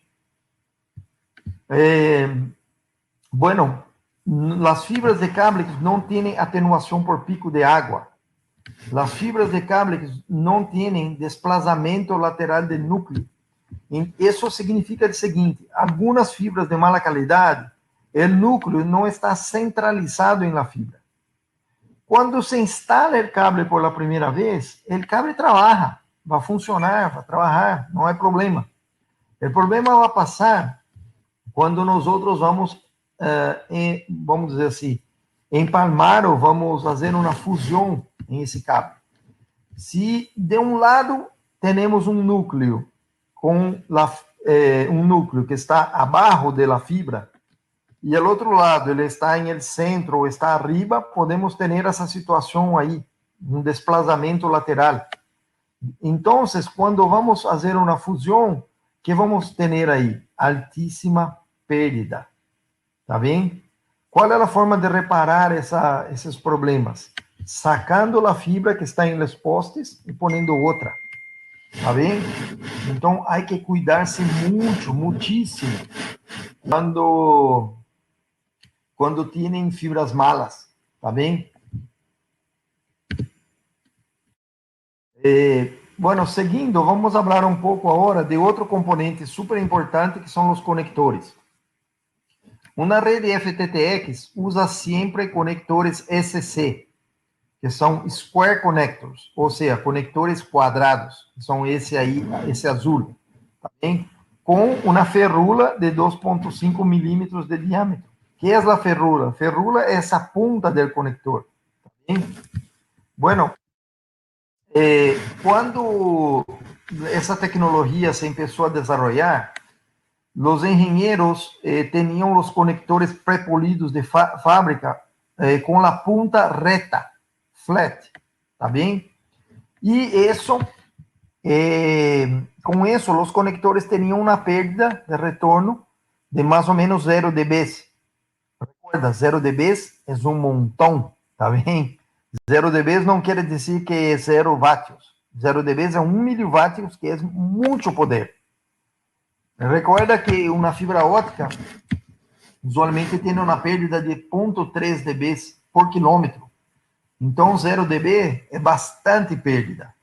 Bueno, as fibras de cable não têm atenuação por pico de água. As fibras de cable não têm desplazamento lateral de núcleo. Isso significa o seguinte: algumas fibras de mala qualidade, o núcleo não está centralizado em la fibra. Quando se instala o cable por la primeira vez, o cable trabalha, vai funcionar, vai trabalhar, não há problema. O problema vai passar quando nós outros vamos, vamos dizer assim, empalmar ou vamos fazer uma fusão em esse cable. Se de um lado temos um núcleo com um núcleo que está abaixo da fibra e o outro lado ele está em el centro ou está arriba, podemos ter essa situação aí, um desplazamento lateral. Então, quando vamos fazer uma fusão, que vamos ter aí? Altíssima perda. Tá bem? Qual é a forma de reparar esses problemas? Sacando a fibra que está em los postes e ponendo outra. Tá bem? Então, há que cuidar-se muitíssimo quando têm fibras malas. Tá bem? Bueno, seguindo, vamos falar um pouco agora de outro componente super importante, que são os conectores. Uma rede FTTX usa sempre conectores SC, que são Square Connectors, ou seja, conectores quadrados, que são esse aí, esse azul, tá bem? Com uma ferrula de 2,5 milímetros de diâmetro. O que é a ferrula? Ferrula é essa ponta do conector, tá bem? Bueno, quando essa tecnologia se começou a desenvolver, os engenheiros tinham os conectores pré-polidos de fábrica com a ponta reta, flat, tá bem? E isso, com isso, os conectores tinham uma perda de retorno de mais ou menos 0 dB. Recuerda, 0 dB é um montão, tá bem? 0 dB não quer dizer que é 0 vatios. 0 dB é 1 milivátios, que é muito poder. Recuerda que uma fibra óptica usualmente tem uma perda de 0,3 dB por quilômetro. Então, 0 dB é bastante perda.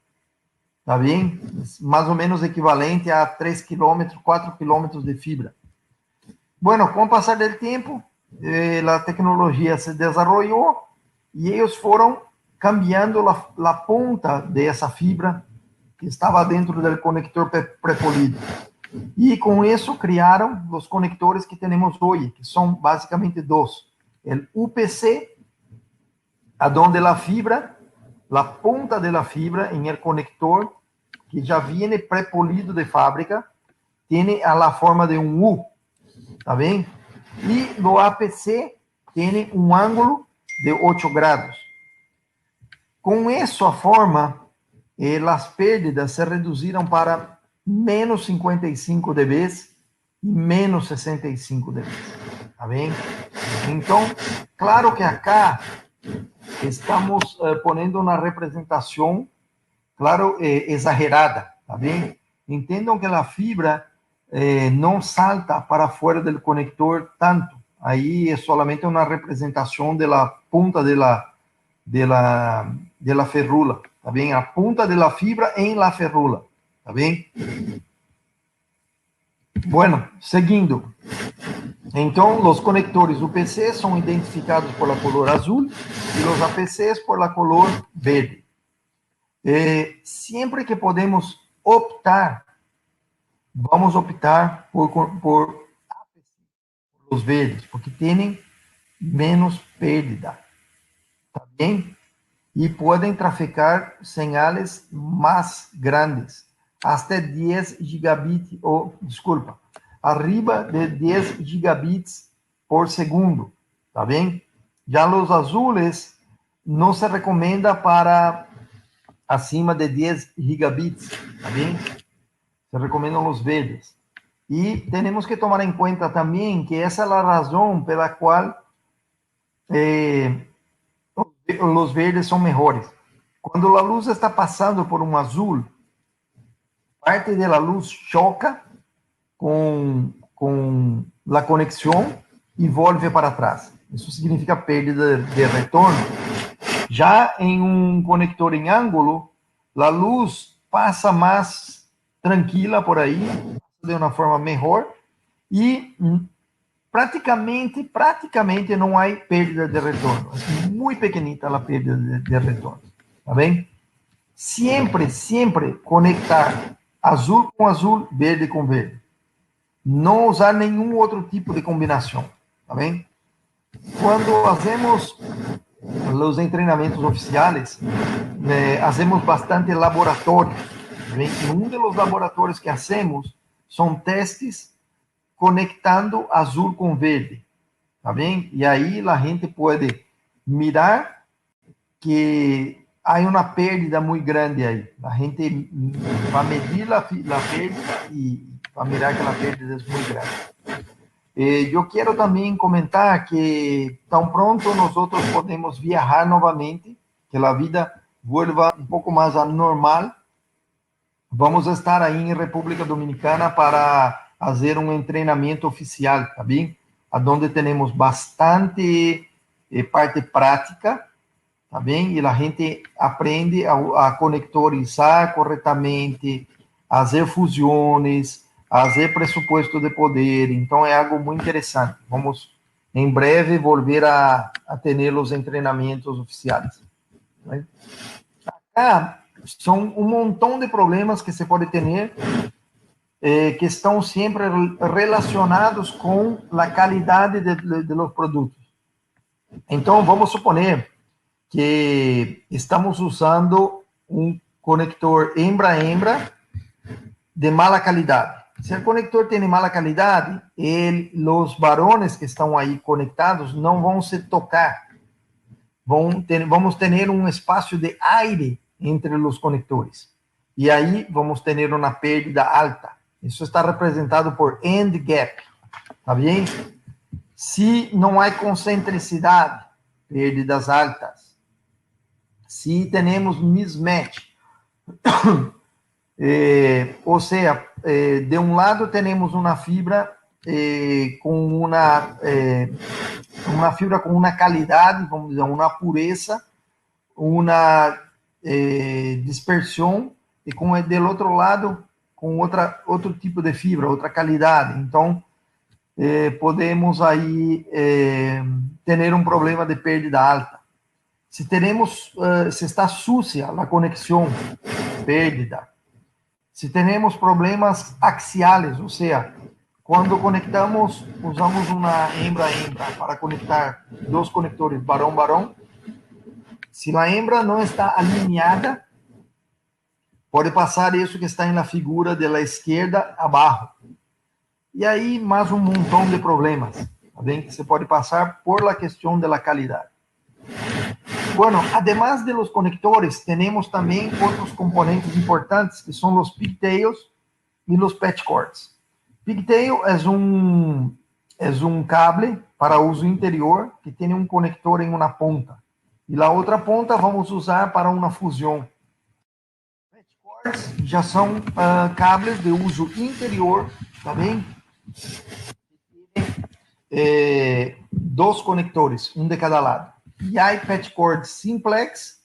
Tá bem? Mais ou menos equivalente a 3 quilômetros, 4 quilômetros de fibra. Bueno, com o passar do tempo, a tecnologia se desenvolveu e eles foram cambiando a ponta dessa fibra que estava dentro do conector pré-polido. E com isso criaram os conectores que temos hoje, que são basicamente dois. O UPC, onde a fibra, a ponta da fibra em el conector, que já vem pré-polido de fábrica, tem a forma de um U, tá bem? E no APC tem um ângulo de 8 graus. Com essa forma, as perdas se reduziram para menos 55 dB e menos 65 dB, tá bem? Então, claro que acá estamos ponendo uma representação, claro, exagerada, tá bem? Entendam que a fibra não salta para fora do conector tanto. Aí é solamente uma representação da ponta da ferrula, tá bem? A ponta da fibra em la ferrula, tá bem? Bueno, seguindo. Então, os conectores UPC são identificados por la color azul e os APCs por la color verde. Sempre que podemos optar, vamos optar por os verdes, porque têm menos pérdida, tá bem? E podem traficar señales mais grandes, até 10 gigabits, arriba de 10 gigabits por segundo, tá bem? Já os azules não se recomenda para acima de 10 gigabits, tá bem? Se recomendam os verdes. E temos que tomar em conta também que essa é a razão pela qual os verdes são melhores. Quando a luz está passando por um azul, parte da luz choca com a conexão e volve para trás. Isso significa perda de retorno. Já em um conector em ângulo, a luz passa mais tranquila por aí, de uma forma melhor, e praticamente não há perda de retorno. É muito pequenita a perda de retorno, tá bem? Sempre conectar azul com azul, verde com verde. Não usar nenhum outro tipo de combinação, tá bem? Quando fazemos os treinamentos oficiais, fazemos bastante laboratório. E um dos laboratórios que fazemos são testes conectando azul com verde, tá bem? E aí a gente pode mirar que há uma perda muito grande aí. A gente vai medir a perda e vai mirar que a perda é muito grande. Eu quero também comentar que tão pronto nós podemos viajar novamente, que a vida vuelva um pouco mais a normal. Vamos estar aí em República Dominicana para fazer um treinamento oficial, tá bem? Onde temos bastante parte prática, tá bem? E a gente aprende a conectorizar corretamente, a fazer fusões, a fazer pressuposto de poder. Então, é algo muito interessante. Vamos, em breve, volver a ter os treinamentos oficiais. Né? Acá, são um montão de problemas que se pode ter, que estão sempre relacionados com a qualidade de los produtos. Então, vamos suponer que estamos usando um conector hembra-hembra de mala qualidade. Se o conector tem mala qualidade, os varones que estão aí conectados não vão se tocar. Vamos ter um espaço de aire entre os conectores. E aí vamos ter uma perda alta. Isso está representado por end gap. Tá bem? Se não há concentricidade, perdas altas. Se temos mismatch, ou seja, de um lado temos uma fibra com uma fibra com uma qualidade, vamos dizer, uma pureza, uma dispersão, e do outro lado com outro tipo de fibra, outra qualidade. Então, podemos aí ter um problema de perda alta. Se está sucia a conexão, perda. Se temos problemas axiales, ou seja, quando conectamos, usamos uma hembra-hembra para conectar dois conectores varão-varão. Se a hembra não está alinhada, pode passar isso que está na figura da esquerda abaixo. E aí, mais um montão de problemas, tá bem? Que você pode passar por a questão da qualidade. Bueno, además de los conectores, tenemos también otros componentes importantes, que son los pigtails y los patch cords. Pigtail es un cable para uso interior que tiene un conector en una punta. Y la otra punta vamos a usar para una fusión. Patch cords ya son cables de uso interior, ¿está bien? Dos conectores, um de cada lado. E há patch cords simplex,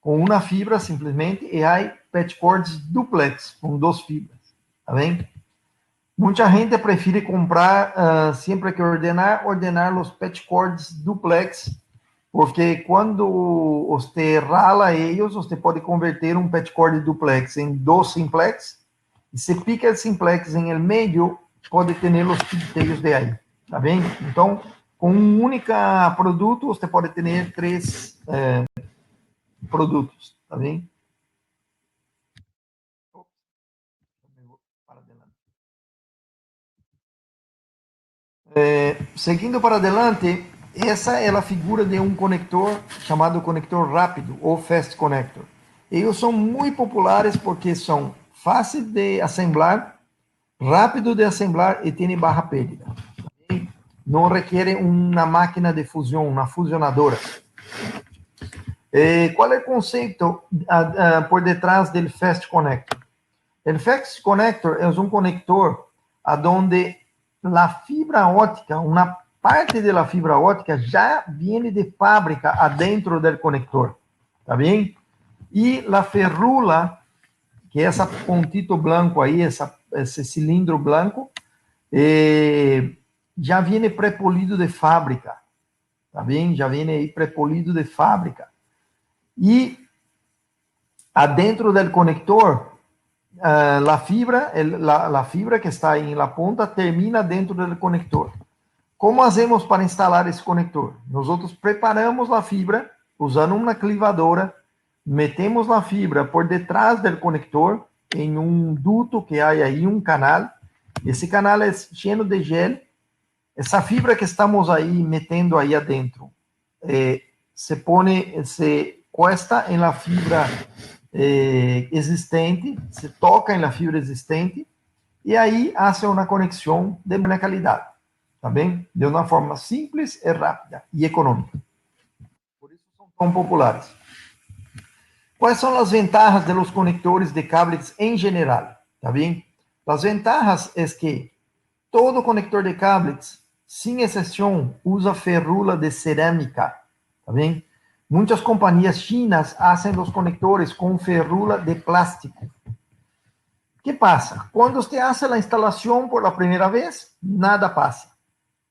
com uma fibra simplesmente, e há patch cords duplex, com duas fibras. Tá bem? Muita gente prefere comprar, sempre que ordenar os patch cords duplex, porque quando você rala eles, você pode converter um patchcord duplex em 2 simplex, e se pica el simplex em el medio, pode ter os pigtails de aí, tá bem? Então, com um único produto, você pode ter 3 produtos, tá bem? Seguindo para adelante, essa é a figura de um conector chamado conector rápido ou fast connector. Eles são muito populares porque são fáceis de assemblar, rápido de assemblar e têm baixa pérdida. Não requerem uma máquina de fusão, uma fusionadora. Qual é o conceito por detrás do fast connector? O fast connector é um conector onde a fibra óptica, uma parte da fibra óptica já vem de fábrica adentro do conector, tá bem? E a ferrula, que é essa pontito branco aí, esse cilindro branco, já vem pré-polido de fábrica, tá bem? Já vem aí pré-polido de fábrica. E adentro do conector, a fibra que está em la ponta termina dentro do conector. Como fazemos para instalar esse conector? Nós preparamos a fibra usando uma clivadora, metemos a fibra por detrás do conector em um duto que há aí, um canal. Esse canal é cheio de gel. Essa fibra que estamos aí metendo aí adentro se cuesta em la fibra existente, se toca em la fibra existente, e aí hace uma conexão de boa qualidade, tá bem? De uma forma simples, rápida e econômica. Por isso são tão populares. Quais são as vantagens de los conectores de cables em geral? Tá bem? As vantagens é que todo conector de cables, sem exceção, usa ferrula de cerâmica, tá bem? Muitas companhias chinas fazem os conectores com ferrula de plástico. O que passa? Quando você faz a instalação por a primeira vez, nada passa.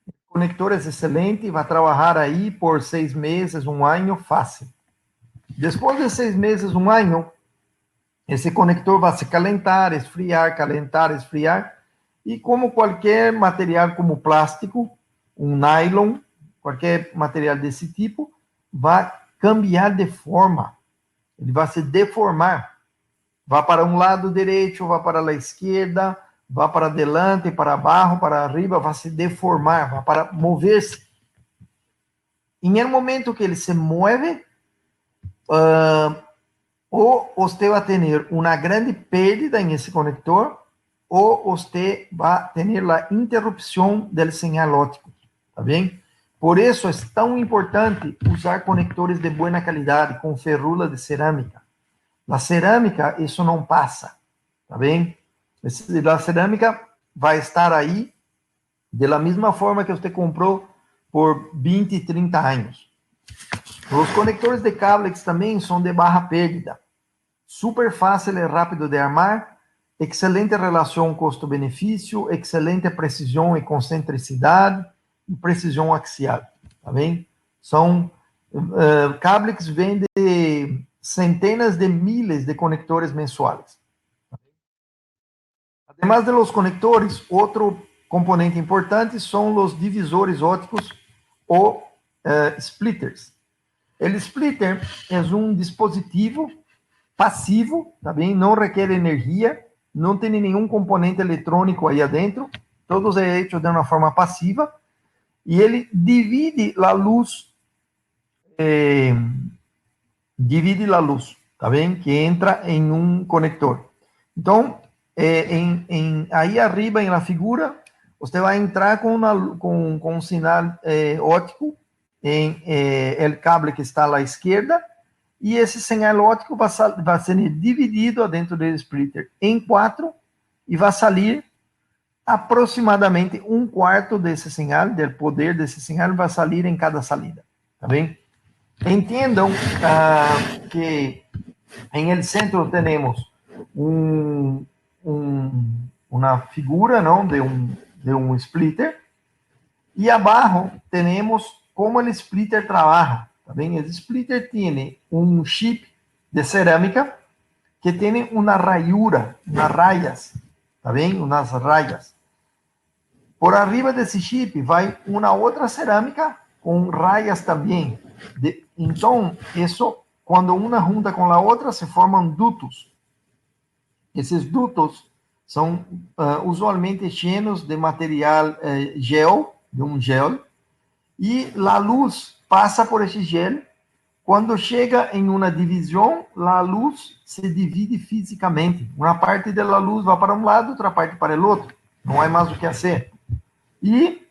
O conector é excelente, vai trabalhar aí por 6 meses, 1 ano, fácil. Depois de 6 meses, 1 ano, esse conector vai se calentar, esfriar, calentar, esfriar, e como qualquer material como plástico, um nylon, qualquer material desse tipo, vai cambiar de forma, ele vai se deformar, vai para um lado direito, vai para a esquerda, vai para adelante, para baixo, para arriba, vai se deformar, vai para mover-se. Em um momento que ele se move, ou você vai ter uma grande perda em esse conector, ou você vai ter a interrupção do sinal óptico, tá bem? Por isso é tão importante usar conectores de boa qualidade, com ferrula de cerâmica. Na cerâmica, isso não passa, tá bem? A cerâmica vai estar aí da mesma forma que você comprou por 20, 30 anos. Os conectores de cables também são de baixa pérdida. Super fácil e rápido de armar, excelente relação custo-benefício, excelente precisão e concentricidade, e precisão axial, tá bem? São cables que vendem centenas de milhas de conectores mensuais. Además de los conectores, outro componente importante são os divisores ópticos ou splitters. O splitter é um dispositivo passivo, tá bem? Não requer energia, não tem nenhum componente eletrônico aí adentro, todos é feito de uma forma passiva, e ele divide a luz, tá bem? Que entra em um conector. Então, aí arriba na figura, você vai entrar com um sinal óptico em o cable que está à esquerda, e esse sinal óptico vai ser dividido dentro do splitter em 4 e vai sair aproximadamente 1/4 desse sinal, do poder desse sinal, vai sair em cada saída, tá bem? Entendam que em el centro temos uma figura, não, de um splitter, e abaixo temos como o splitter trabalha, ¿Tá bien? El splitter tiene un chip de cerámica que tiene una rayura, unas rayas, ¿tá bien? Unas rayas. Por arriba desse chip vai uma outra cerâmica com raias também. Então, isso, quando uma junta com a outra, se formam dutos. Esses dutos são usualmente cheios de material gel, de um gel, e a luz passa por esse gel. Quando chega em uma divisão, a luz se divide fisicamente. Uma parte da luz vai para um lado, outra parte para o outro. Não há mais o que fazer. E,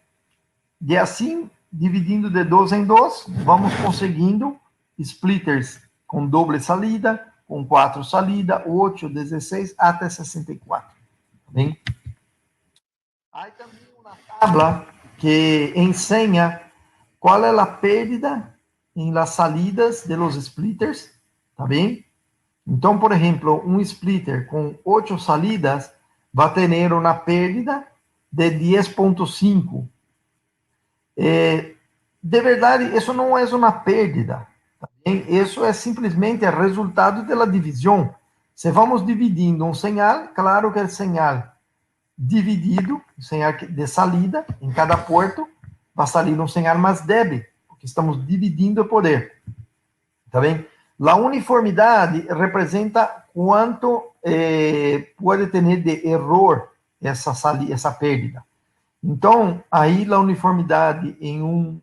de assim, dividindo de 2 em 2, vamos conseguindo splitters com doble salida, com 4 salidas, 8, 16, até 64. Bem? Há também uma tabla que ensina qual é a perda em las salidas de los splitters, tá bem? Então, por exemplo, um splitter com 8 salidas vai ter uma perda de 10.5. De verdade, isso não é uma perda. Tá bem? Isso é simplesmente o resultado da divisão. Se vamos dividindo um señal, claro que o señal dividido, o señal de salida, em cada porto, vai sair um señal mais débil, porque estamos dividindo o poder. Tá bem? A uniformidade representa quanto pode ter de erro essa perda. Então, aí a uniformidade em um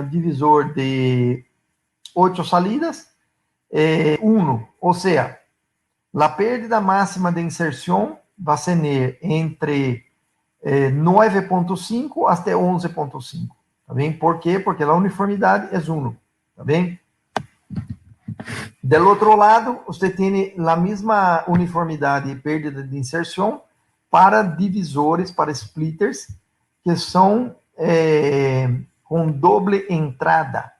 divisor de 8 salidas é 1, ou seja, a perda máxima de inserção vai ser entre 9.5 até 11.5, tá bem? Por quê? Porque a uniformidade é 1, tá bem? Do outro lado, você tem a mesma uniformidade e perda de inserção para divisores, para splitters, que são com doble entrada,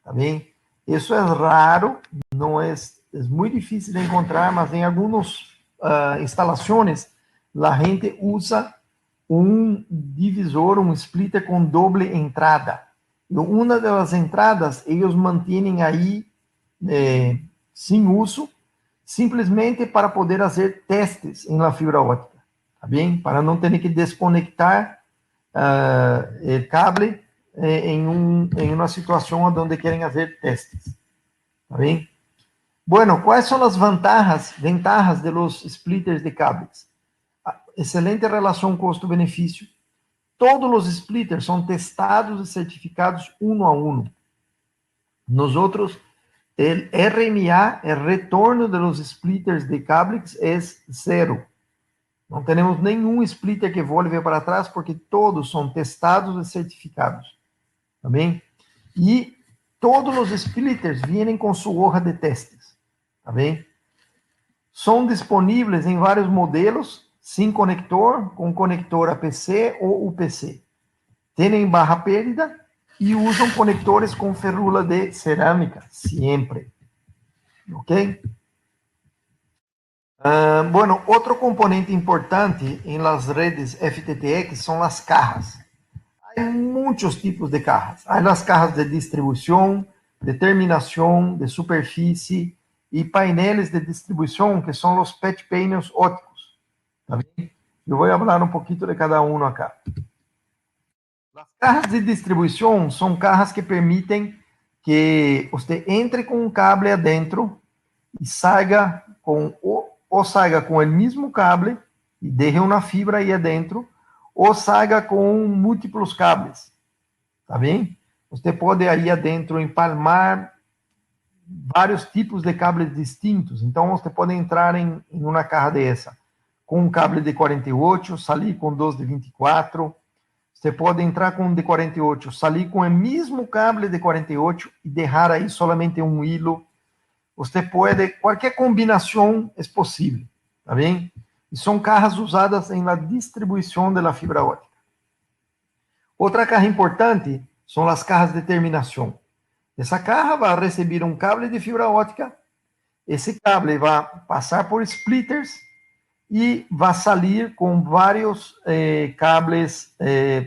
tá bem? Isso é raro, não é muito difícil de encontrar, mas em algumas instalações, a gente usa um divisor, um splitter com doble entrada. E uma das entradas, eles mantêm aí sem uso, simplesmente para poder fazer testes em la fibra óptica, tá bem? Para não ter que desconectar o cable em uma situação onde querem fazer testes, tá bem? Bueno, quais são as ventajas de los splitters de cables? Excelente relação custo-benefício. Todos os splitters são testados e certificados 1 a 1. Nosotros, el RMA, el retorno de los splitters de cables es 0. Não temos nenhum splitter que volve para trás, porque todos são testados e certificados. Tá bem? E todos os splitters vêm com sua hoja de testes. Tá bem? São disponíveis em vários modelos, sem conector, com conector APC ou UPC. Têm barra perda e usam conectores com ferrula de cerâmica, sempre. Ok? Bueno, outro componente importante em las redes FTTX são as cajas. Há muitos tipos de cajas. Há as cajas de distribuição, de terminação, de superfície e painéis de distribuição, que são os patch panels óticos. Tá bem? Eu vou falar um pouquinho de cada um acá. As cajas de distribuição são cajas que permitem que você entre com um cable adentro e saia com o mesmo cable e deixe uma fibra aí adentro, ou saia com múltiplos cables. Tá bem? Você pode aí adentro empalmar vários tipos de cables distintos. Então, você pode entrar em uma caja dessa com um cable de 48, sair com 2 de 24. Você pode entrar com um de 48, sair com o mesmo cable de 48 e deixar aí somente um hilo. Você pode, qualquer combinação é possível, tá bem? E são cajas usadas na distribuição da fibra óptica. Outra caja importante são as cajas de terminação. Essa caja vai receber um cable de fibra óptica, esse cable vai passar por splitters e vai sair com vários cables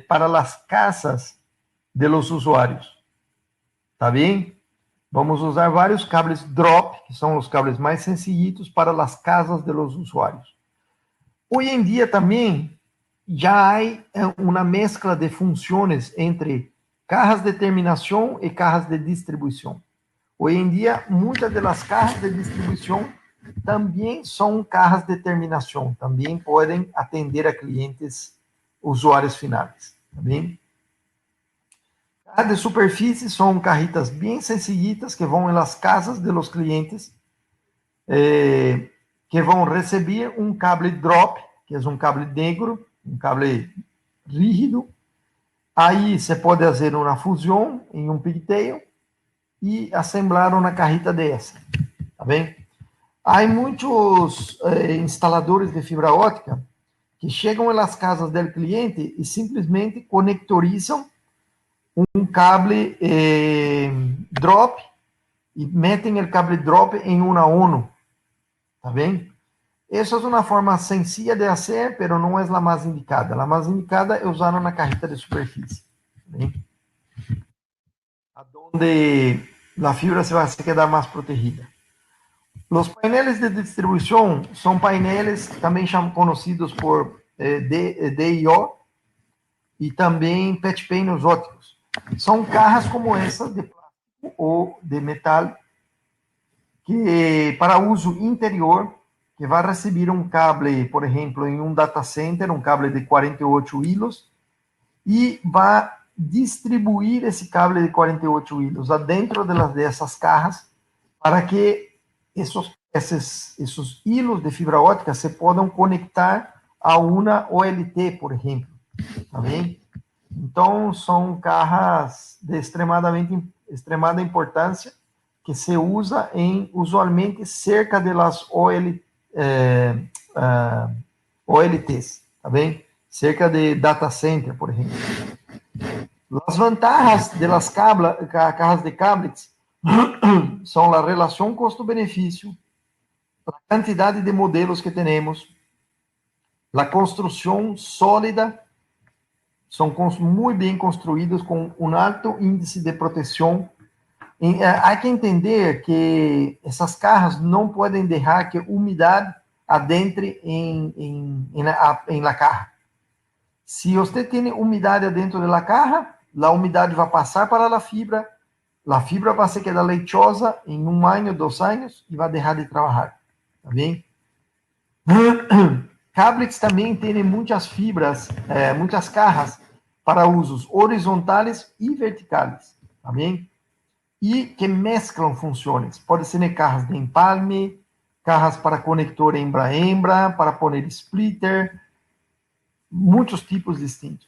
para as casas de los usuários. Tá bem? vamos usar vários cables drop, que são os cables mais sencillitos para as casas de los usuários. Hoje em dia também já há uma mescla de funções entre cajas de terminação e cajas de distribuição. Hoje em dia, muitas das cajas de distribuição também são cajas de terminação, também podem atender a clientes, usuários finais, tá bem? Cajas de superfície são carritas bem sencillitas que vão nas casas de los clientes, que vão receber um cable drop, que é um cable negro, um cable rígido. Aí você pode fazer uma fusão em um pigtail e assemblar uma carrita dessa, tá bem? Há muitos instaladores de fibra ótica que chegam nas casas do cliente e simplesmente conectorizam um cable drop e metem o cable drop em uma ONU, tá bem? Essa é uma forma sencilla de fazer, mas não é a mais indicada. A mais indicada é usar na carrita de superfície, tá bem? Onde a fibra se vai quedar mais protegida. Os painéis de distribuição são painéis também conhecidos por DIO e também patch panels óticos. São cajas como essa, de plástico ou de metal, que para uso interior, que vai receber um cable, por exemplo, em um data center, um cable de 48 hilos, e vai distribuir esse cable de 48 hilos dentro dessas cajas para que esses hilos de fibra ótica se possam conectar a uma OLT, por exemplo, tá bem? Então, são cajas de extremada importância que se usa usualmente cerca das OLTs, tá bem? Cerca de data center, por exemplo. As vantagens das cajas de cables são a relação custo-benefício, a quantidade de modelos que temos, a construção sólida, são muito bem construídos com um alto índice de proteção. Há que entender que essas cajas não podem deixar que umidade adentre em la caja. Se você tem umidade dentro da caja, a umidade vai passar para a fibra vai se quedar lechosa em 1 ano, 2 anos e vai deixar de trabalhar, tá bem? Cables também têm muitas fibras, muitas cajas para usos horizontais e verticais, tá bem? E que mesclam funções. Pode ser cajas de empalme, cajas para conector hembra-hembra, para pôr splitter, muitos tipos distintos.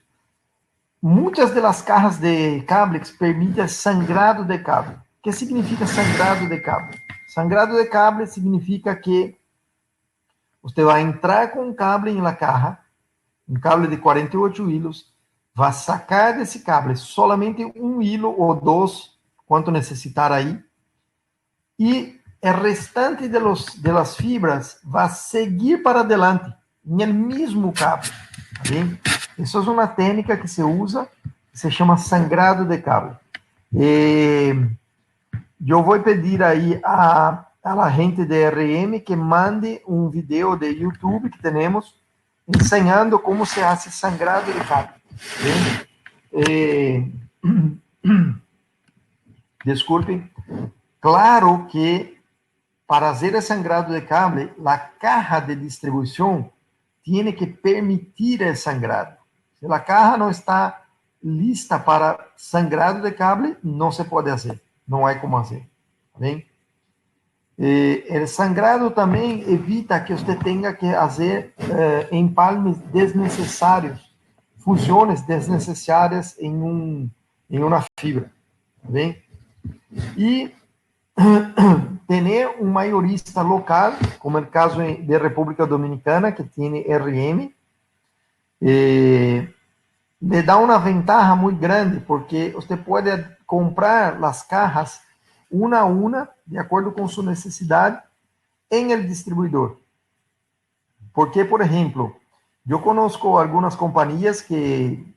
Muitas das cajas de cables permitem sangrado de cable. O que significa sangrado de cable? Sangrado de cable significa que você vai entrar com um cable na caja, um cable de 48 hilos, vai sacar desse cable solamente 1 hilo ou 2, quanto necessitar aí, e o restante das fibras vai seguir para adelante, no mesmo cable, tá bem? Essa é uma técnica que se usa, que se chama sangrado de cable. Eu vou pedir aí a gente de RM que mande um vídeo de YouTube que temos ensinando como se faz sangrado de cable. Desculpem. Claro que para fazer o sangrado de cable, a caja de distribuição tem que permitir o sangrado. Se a caja não está lista para sangrado de cable, não se pode fazer. Não há como fazer. Tá bem? O sangrado também evita que você tenha que fazer empalmes desnecessários, fusões desnecessárias em uma fibra. Tá bem? E ter um maiorista local, como é o caso de República Dominicana, que tem RM, le dá uma ventaja muito grande, porque você pode comprar as cajas uma a uma, de acordo com sua necessidade, em el distribuidor. Porque, por exemplo, eu conozco algumas companhias que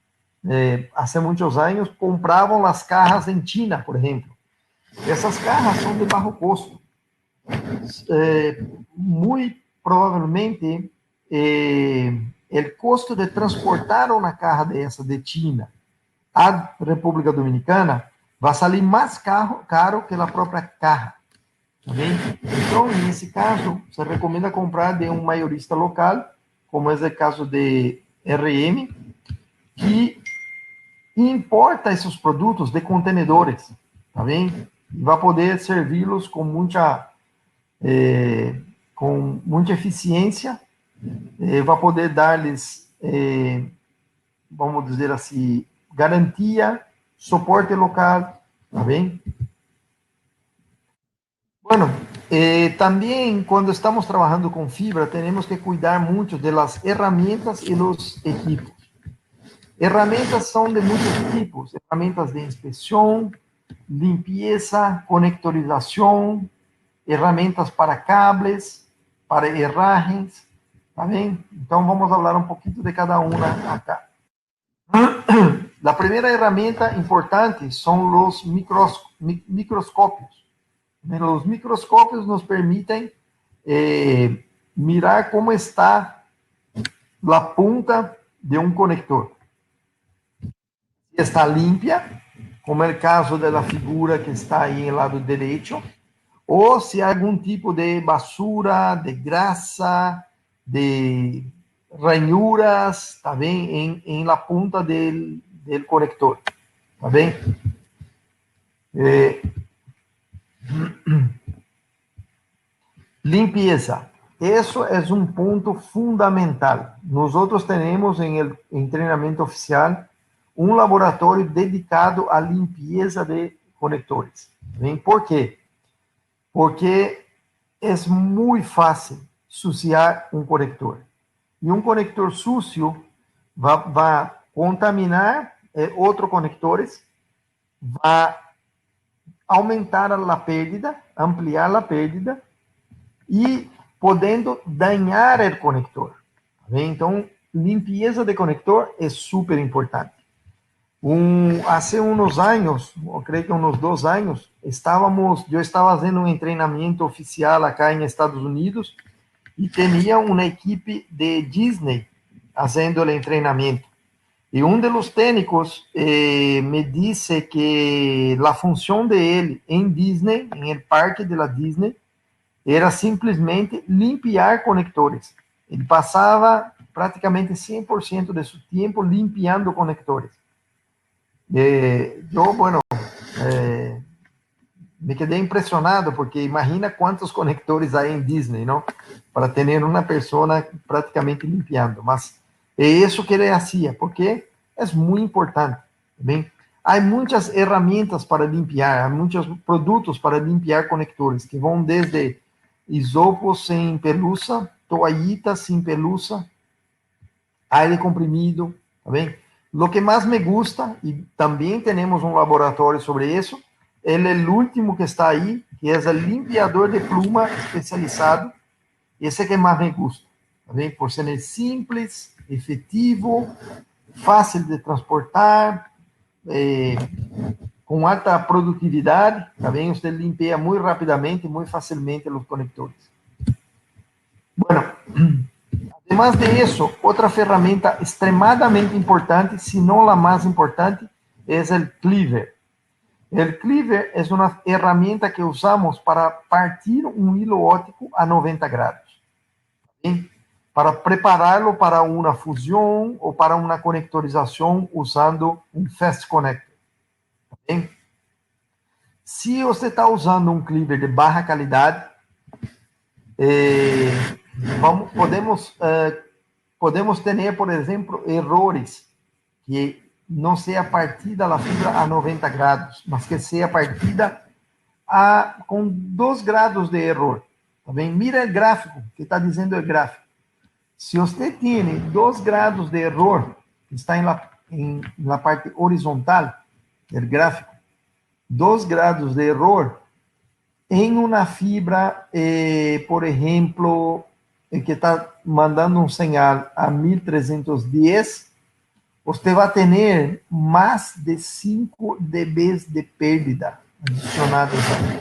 há muitos anos compravam as cajas em China, por exemplo, Essas cajas são de bajo custo. Muy probablemente, o custo de transportar uma caja dessa de China à República Dominicana vai sair mais caro que a própria caja. Tá bem? Então, nesse caso, se recomenda comprar de um maiorista local, como é o caso de RM, que importa esses produtos de contenedores, tá bem? E vai poder servi-los com muita eficiência, vai poder dar-lhes, vamos dizer assim, garantia, suporte local, tá bem? Bueno, también cuando estamos trabajando con fibra, tenemos que cuidar mucho de las herramientas y los equipos. Herramientas son de muchos tipos, herramientas de inspección, limpieza, conectorización, herramientas para cables, para herrajes, ¿está bien? Entonces vamos a hablar un poquito de cada una acá. La primera herramienta importante son los microscopios. Los microscopios nos permiten mirar cómo está la punta de un conector. Si está limpia, como el caso de la figura que está ahí en el lado derecho, o si hay algún tipo de basura, de grasa, de ranhuras, ¿está bien? En la punta del conector, ¿está bien? Limpieza. Eso es un punto fundamental. Nosotros tenemos en el entrenamiento oficial un laboratorio dedicado a limpieza de conectores. ¿Ven? ¿Por qué? Porque es muy fácil suciar un conector. Y un conector sucio va a contaminar otros conectores, va a aumentar la pérdida, ampliar la pérdida e podendo dañar o conector. Então, limpeza de conector é super importante. Hace unos años, creo que unos 2 años, yo estaba haciendo un entrenamiento oficial acá en Estados Unidos y tenía una equipe de Disney haciendo el entrenamiento. Y uno de los técnicos me dice que la función de él en Disney, en el parque de la Disney, era simplesmente limpiar conectores. Ele passava praticamente 100% de seu tempo limpiando conectores. Me quedei impressionado, porque imagina quantos conectores há em Disney, não? Para ter uma pessoa praticamente limpiando. Mas é isso que ele hacía, porque é muito importante. Bem, há muitas ferramentas para limpiar, há muitos produtos para limpiar conectores, que vão desde isopos sem pelusa, toallitas sem pelusa, aire comprimido, tá bem? Lo que mais me gusta, e também temos um laboratório sobre isso, ele é o último que está aí, que é o limpiador de pluma especializado, esse que mais me gusta, tá bem? Por ser simples, efetivo, fácil de transportar, com alta produtividade, tá bem? Você limpia muito rapidamente, muito facilmente os conectores. Bueno, además de isso, outra ferramenta extremadamente importante, se não a mais importante, é o cleaver. O cleaver é uma ferramenta que usamos para partir um hilo óptico a 90 grados. Tá, para prepará-lo para uma fusão ou para uma conectorização usando um fast connector. Tá, se você está usando um cleaver de baixa qualidade, podemos ter, por exemplo, errores que não seja partida a fibra a 90 graus, mas que seja partida com 2 graus de erro. Tá bem? Mira o gráfico, que está dizendo o gráfico. Se você tem 2 graus de erro, que está na parte horizontal do gráfico, 2 graus de erro em uma fibra, por exemplo, que está mandando um sinal a 1310, você vai ter mais de 5 dB de pérdida. adicionadas aí,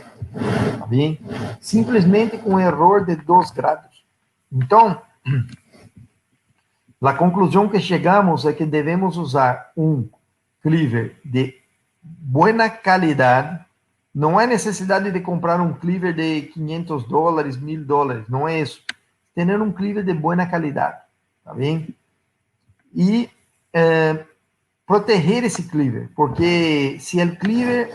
tá bem? Simplesmente com um erro de 2 graus. Então, a conclusão que chegamos é que devemos usar um cleaver de boa qualidade. Não há necessidade de comprar um cleaver de $500, $1.000, não é isso. Ter um cleaver de boa qualidade, tá bem? E proteger esse cleaver, porque se o cleaver,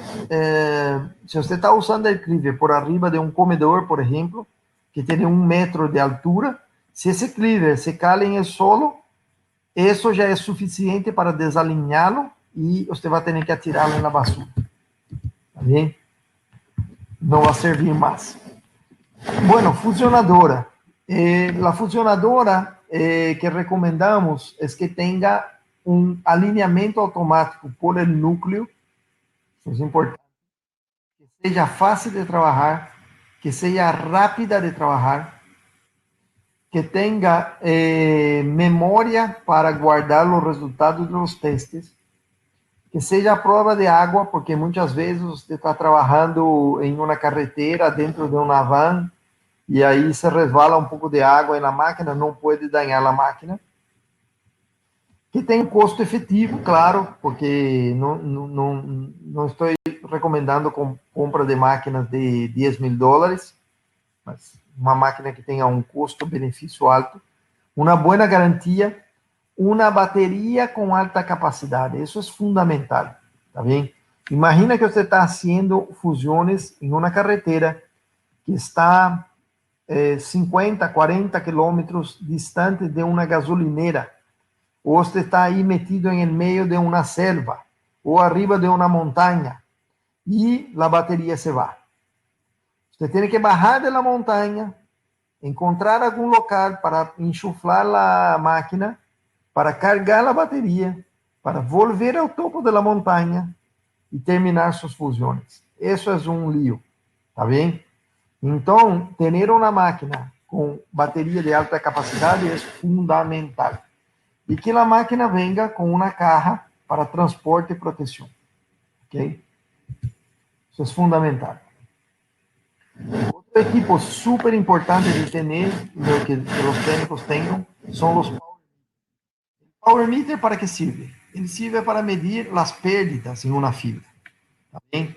se você está usando o cleaver por arriba de um comedor, por exemplo, que tem 1 metro de altura, se esse cleaver se cala em el solo, isso já é suficiente para desalinhá-lo e você vai ter que atirá-lo na basura. Tá bem? Não vai servir mais. Bueno, fusionadora. A fusionadora que recomendamos é que tenha um alinhamento automático por el núcleo, isso é importante, que seja fácil de trabalhar, que seja rápida de trabalhar, que tenha memória para guardar os resultados dos testes, que seja a prova de água, porque muitas vezes você está trabalhando em uma carretera, dentro de uma van, e aí se resvala um pouco de água na máquina, não pode danar a máquina. Que tem um custo efetivo, claro, porque não estou recomendando compra de máquinas de $10.000, mas uma máquina que tenha um custo-benefício alto, uma boa garantia, uma bateria com alta capacidade, isso é fundamental, tá bem? Imagina que você está fazendo fusões em uma carretera que está 50, 40 quilômetros distante de uma gasolinera, ou você está aí metido em meio de uma selva, ou arriba de uma montanha, e a bateria se vai. Você tem que bajar da montanha, encontrar algum local para enxuflar a máquina, para carregar a bateria, para volver ao topo da montanha e terminar suas fusões. Isso é um lío, tá bem? Então, ter uma máquina com bateria de alta capacidade é fundamental. E que a máquina venha com uma caja para transporte e proteção. Ok? Isso é fundamental. Outro equipo super importante de ter, que os técnicos tenham, são os power meter. Para que serve? Ele serve para medir as perdas em uma fibra. Tá bem?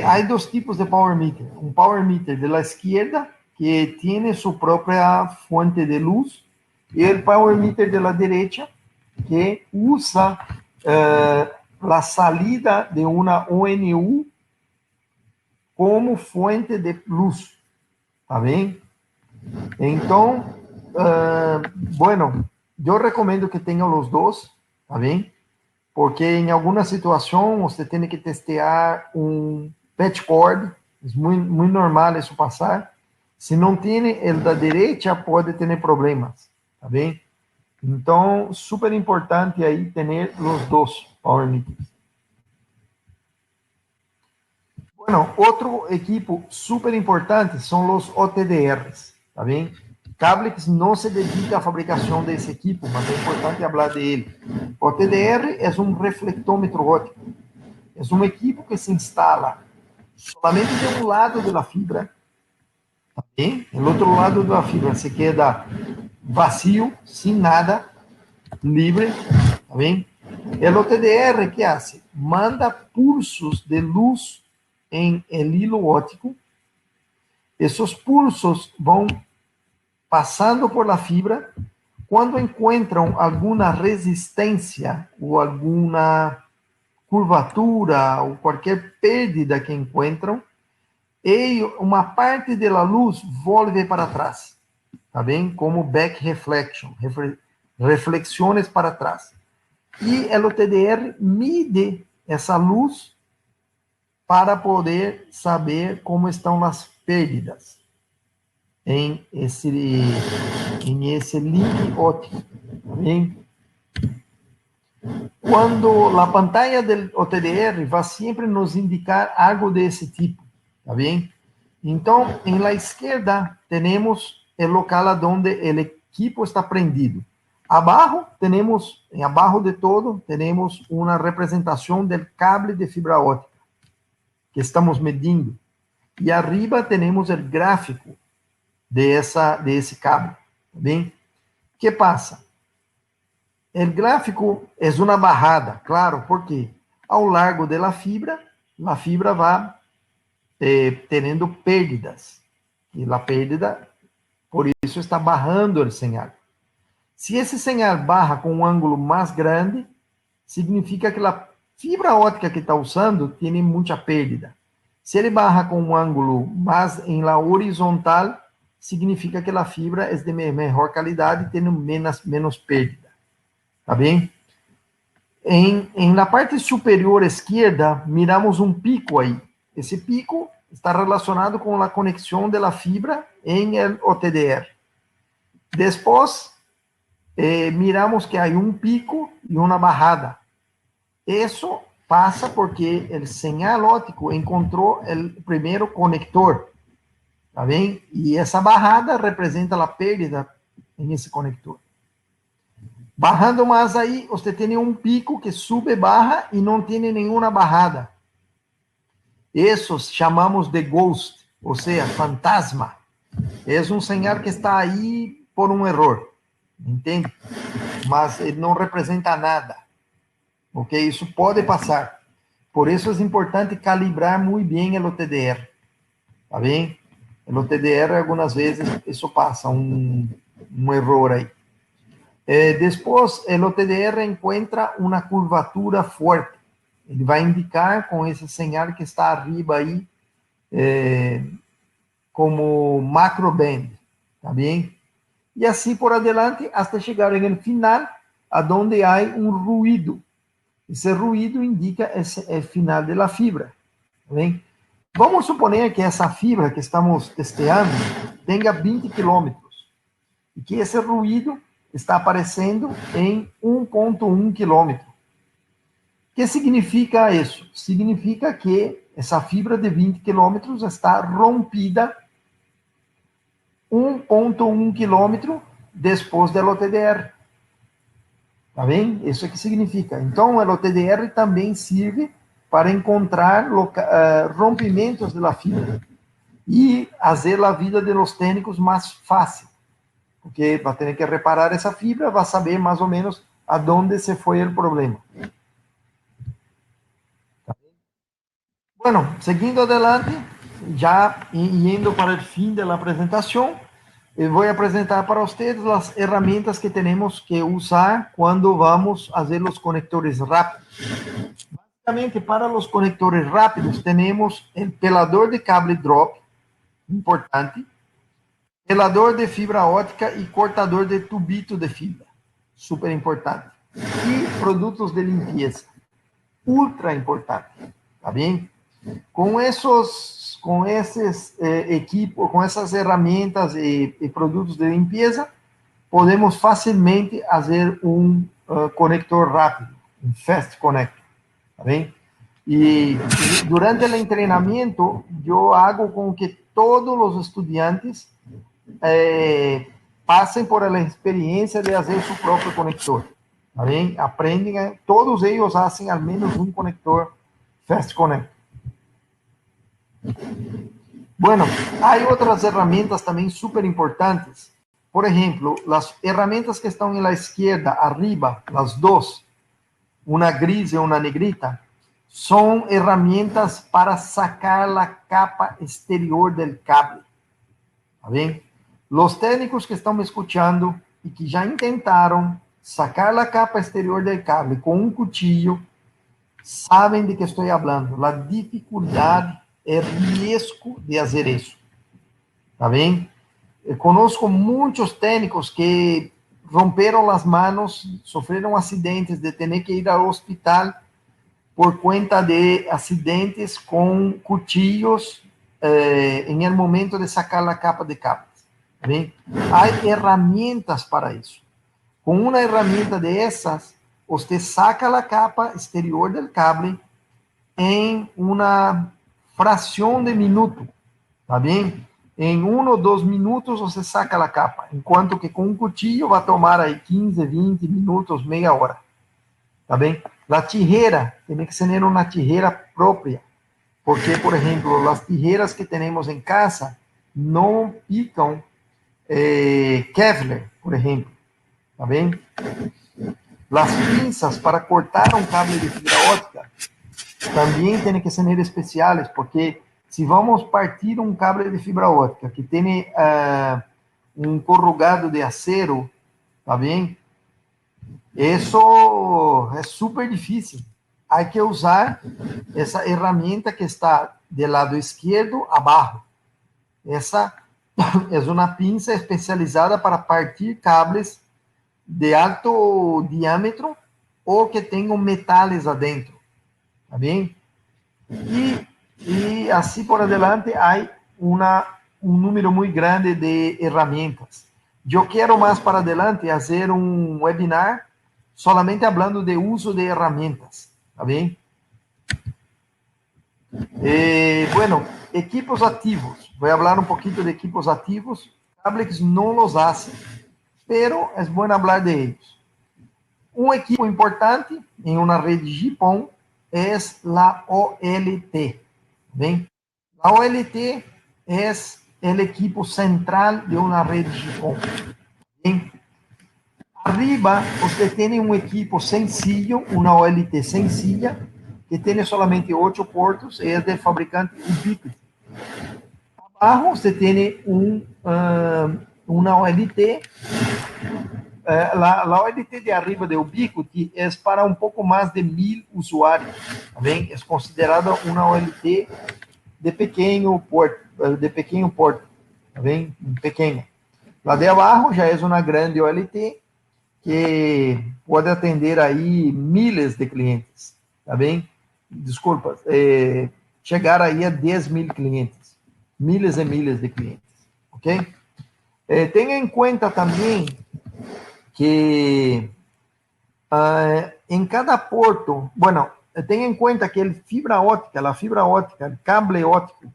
Há 2 tipos de power meter. Um power meter de la esquerda, que tem sua própria fonte de luz, e o power meter de la derecha, que usa a salida de uma ONU como fonte de luz, tá bem? Então, bueno, eu recomendo que tenham os 2, tá bem? Porque em alguma situação você tem que testear um patch cord, é muito normal isso passar. Se não tem o da direita, pode ter problemas, tá bem? Então, super importante aí ter os 2 power meters. Bueno, outro equipo super importante são os OTDRs, tá bem? Cablex não se dedica à fabricação desse equipo, mas é importante falar dele. O TDR é um reflectômetro óptico. É um equipo que se instala somente de um lado da fibra, tá bem? Do outro lado da fibra se queda vazio, sem nada, livre, tá bem? O TDR, que hace? Manda pulsos de luz em el hilo óptico. Esses pulsos vão passando por la fibra. Quando encontram alguma resistência ou alguma curvatura ou qualquer perda que encontram, e uma parte da luz volve para trás, tá bem? Como back reflection, reflexões para trás. E o TDR mide essa luz para poder saber como estão as perdas em esse link óptico, tá bem? Quando a pantalla do OTDR vai sempre nos indicar algo desse tipo, tá bem? Então, em la esquerda, temos o local onde o equipo está prendido. Abaixo, abaixo de todo, temos uma representação do cable de fibra óptica. que estamos medindo. Y arriba tenemos el gráfico de ese cable. ¿Bien? ¿Qué pasa? El gráfico es una bajada, claro, porque ao largo de la fibra va teniendo pérdidas. Y la pérdida, por eso está bajando el señal. Si ese señal baja con un ángulo más grande, significa que la fibra óptica que está usando tiene mucha pérdida. Si ele baja com um ângulo mais em la horizontal, significa que a fibra é de melhor qualidade e tem menos perda. Tá bem? Na parte superior esquerda, miramos um pico aí. Esse pico está relacionado com a conexão da fibra em el OTDR. Depois, miramos que há um pico e uma barrada. Isso passa porque o señal óptico encontrou o primeiro conector, tá bem? E essa barrada representa a perda nesse conector. Bajando mais aí, você tem um pico que sube, barra e não tem nenhuma barrada. Isso chamamos de ghost, ou seja, fantasma. É um señal que está aí por um erro, entende? Mas ele não representa nada. Ok? Isso pode passar. Por isso é importante calibrar muito bem o OTDR. Tá bem? O OTDR, algumas vezes, isso passa, um erro aí. Depois, o OTDR encontra uma curvatura forte. Ele vai indicar com esse señal que está arriba aí, como macro band. Tá bem? E assim por adelante, até chegar no final, aonde há um ruído. Esse ruído indica o final da fibra. Bem? Vamos suponer que essa fibra que estamos testeando tenha 20 quilômetros e que esse ruído está aparecendo em 1,1 quilômetro. O que significa isso? Significa que essa fibra de 20 quilômetros está rompida 1,1 quilômetro depois do OTDR. Tá bem? Isso é que significa. Então, o OTDR também serve para encontrar rompimentos da fibra e fazer a vida dos técnicos mais fácil. Porque vai ter que reparar essa fibra, vai saber mais ou menos aonde se foi o problema. Tá bem? Bueno, seguindo adelante, já indo para o fim da apresentação, eu vou apresentar para vocês as ferramentas que temos que usar quando vamos fazer os conectores rápidos. Basicamente, para os conectores rápidos, temos o pelador de cable drop, importante, pelador de fibra óptica e cortador de tubito de fibra, super importante. E produtos de limpeza, ultra importante, tá bem? Com esses equipos, com essas ferramentas e produtos de limpeza, podemos facilmente fazer um conector rápido, um fast connector, tá bem? E durante o treinamento, eu hago com que todos os estudantes passem por a experiência de fazer seu próprio conector, tá bem? Aprendem, todos eles fazem ao menos um conector fast connector. Bueno, hay otras herramientas también súper importantes. Por ejemplo, las herramientas que están en la izquierda, arriba, las dos, una gris y una negrita, son herramientas para sacar la capa exterior del cable. ¿Está bien? Los técnicos que están me escuchando y que ya intentaron sacar la capa exterior del cable con un cuchillo, saben de qué estoy hablando. La dificultad é risco de fazer isso, tá bem? Eu conosco muitos técnicos que romperam as mãos, sofreram acidentes de ter que ir ao hospital por conta de acidentes com cuchillos em el momento de sacar a capa de cables, tá bem? Há ferramentas para isso. Com uma ferramenta dessas, você saca a capa exterior do cable em uma fração de minuto, tá bem? Em 1 ou 2 minutos você saca a capa, enquanto que com um cuchillo vai tomar aí 15, 20 minutos, meia hora, tá bem? A tijeira, tem que ser uma tijeira própria, Porque, por ejemplo, las tijeras que tenemos en casa no pican Kevlar, por ejemplo. ¿Está bien? Las pinzas para cortar un cable de fibra óptica también tienen que ser especiales, porque si vamos a partir un cable de fibra óptica que tiene un corrugado de acero, ¿está bien? Eso es súper difícil. Hay que usar esa herramienta que está del lado izquierdo abajo. Esa es una pinza especializada para partir cables de alto diámetro ou que tenham metales adentro, tá bem? E assim por adelante, há um número muito grande de ferramentas. Eu quero mais para adelante fazer um webinar solamente falando de uso de ferramentas, tá bem? Bueno, equipos ativos. Vou falar um pouquinho de equipos ativos. Cables não los hacen, pero es bueno hablar de ellos. Un equipo importante en una red GPON es la OLT. ¿Ven? La OLT es el equipo central de una red GPON. ¿Ven? Arriba, usted tiene un equipo sencillo, una OLT sencilla, que tiene solamente 8 puertos, es del fabricante Ubiquiti. Abajo, usted tiene una OLT. La OLT de arriba de Ubiquiti é para um pouco mais de 1000 usuários, tá bem? É considerada uma OLT de pequeno porte, tá bem? Pequena. Lá de abaixo já é uma grande OLT que pode atender aí milhares de clientes, tá bem? Desculpa, chegar aí a 10.000 clientes, milhas e milhas de clientes, ok? Tenha em conta também que en cada puerto, bueno, tenga en cuenta que la fibra óptica, el cable óptico,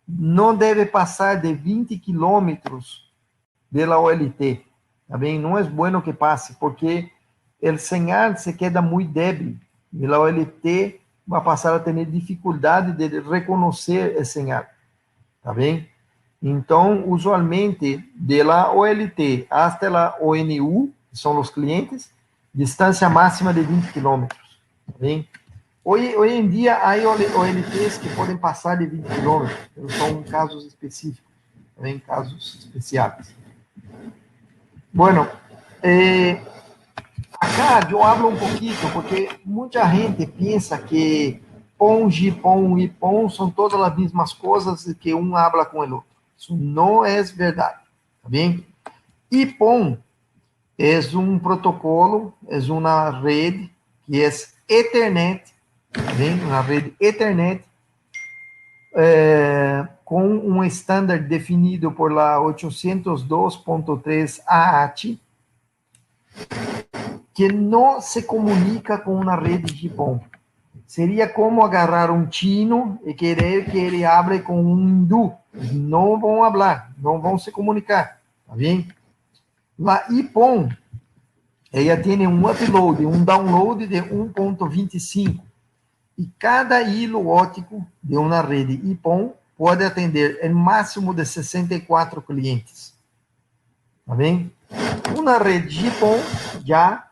no debe pasar de 20 kilómetros de la OLT, ¿está bien? No es bueno que pase, porque el señal se queda muy débil y la OLT va a pasar a tener dificultad de reconocer el señal, ¿está bien? Então, usualmente, de la OLT hasta la ONU, que são os clientes, distância máxima de 20 quilômetros. Tá bem? Hoje em dia, há OLTs que podem passar de 20 quilômetros, são casos específicos, tá bem? Casos especiais. Bueno, acá eu hablo um pouquinho, porque muita gente pensa que PON, GPON e PON são todas as mesmas coisas e que um habla com o outro. Isso não é verdade, tá bem? IPON é um protocolo, é uma rede que é Ethernet, tá bem? Uma rede Ethernet com um estándar definido por la 802.3 AAT, que não se comunica com uma rede GPON. Seria como agarrar um chino e querer que ele hable com um hindu. Não vão falar, não vão se comunicar, tá bem? La IPON, ela tem um upload, um download de 1.25, e cada hilo óptico de uma rede IPON pode atender em máximo de 64 clientes, tá bem? Uma rede GPON já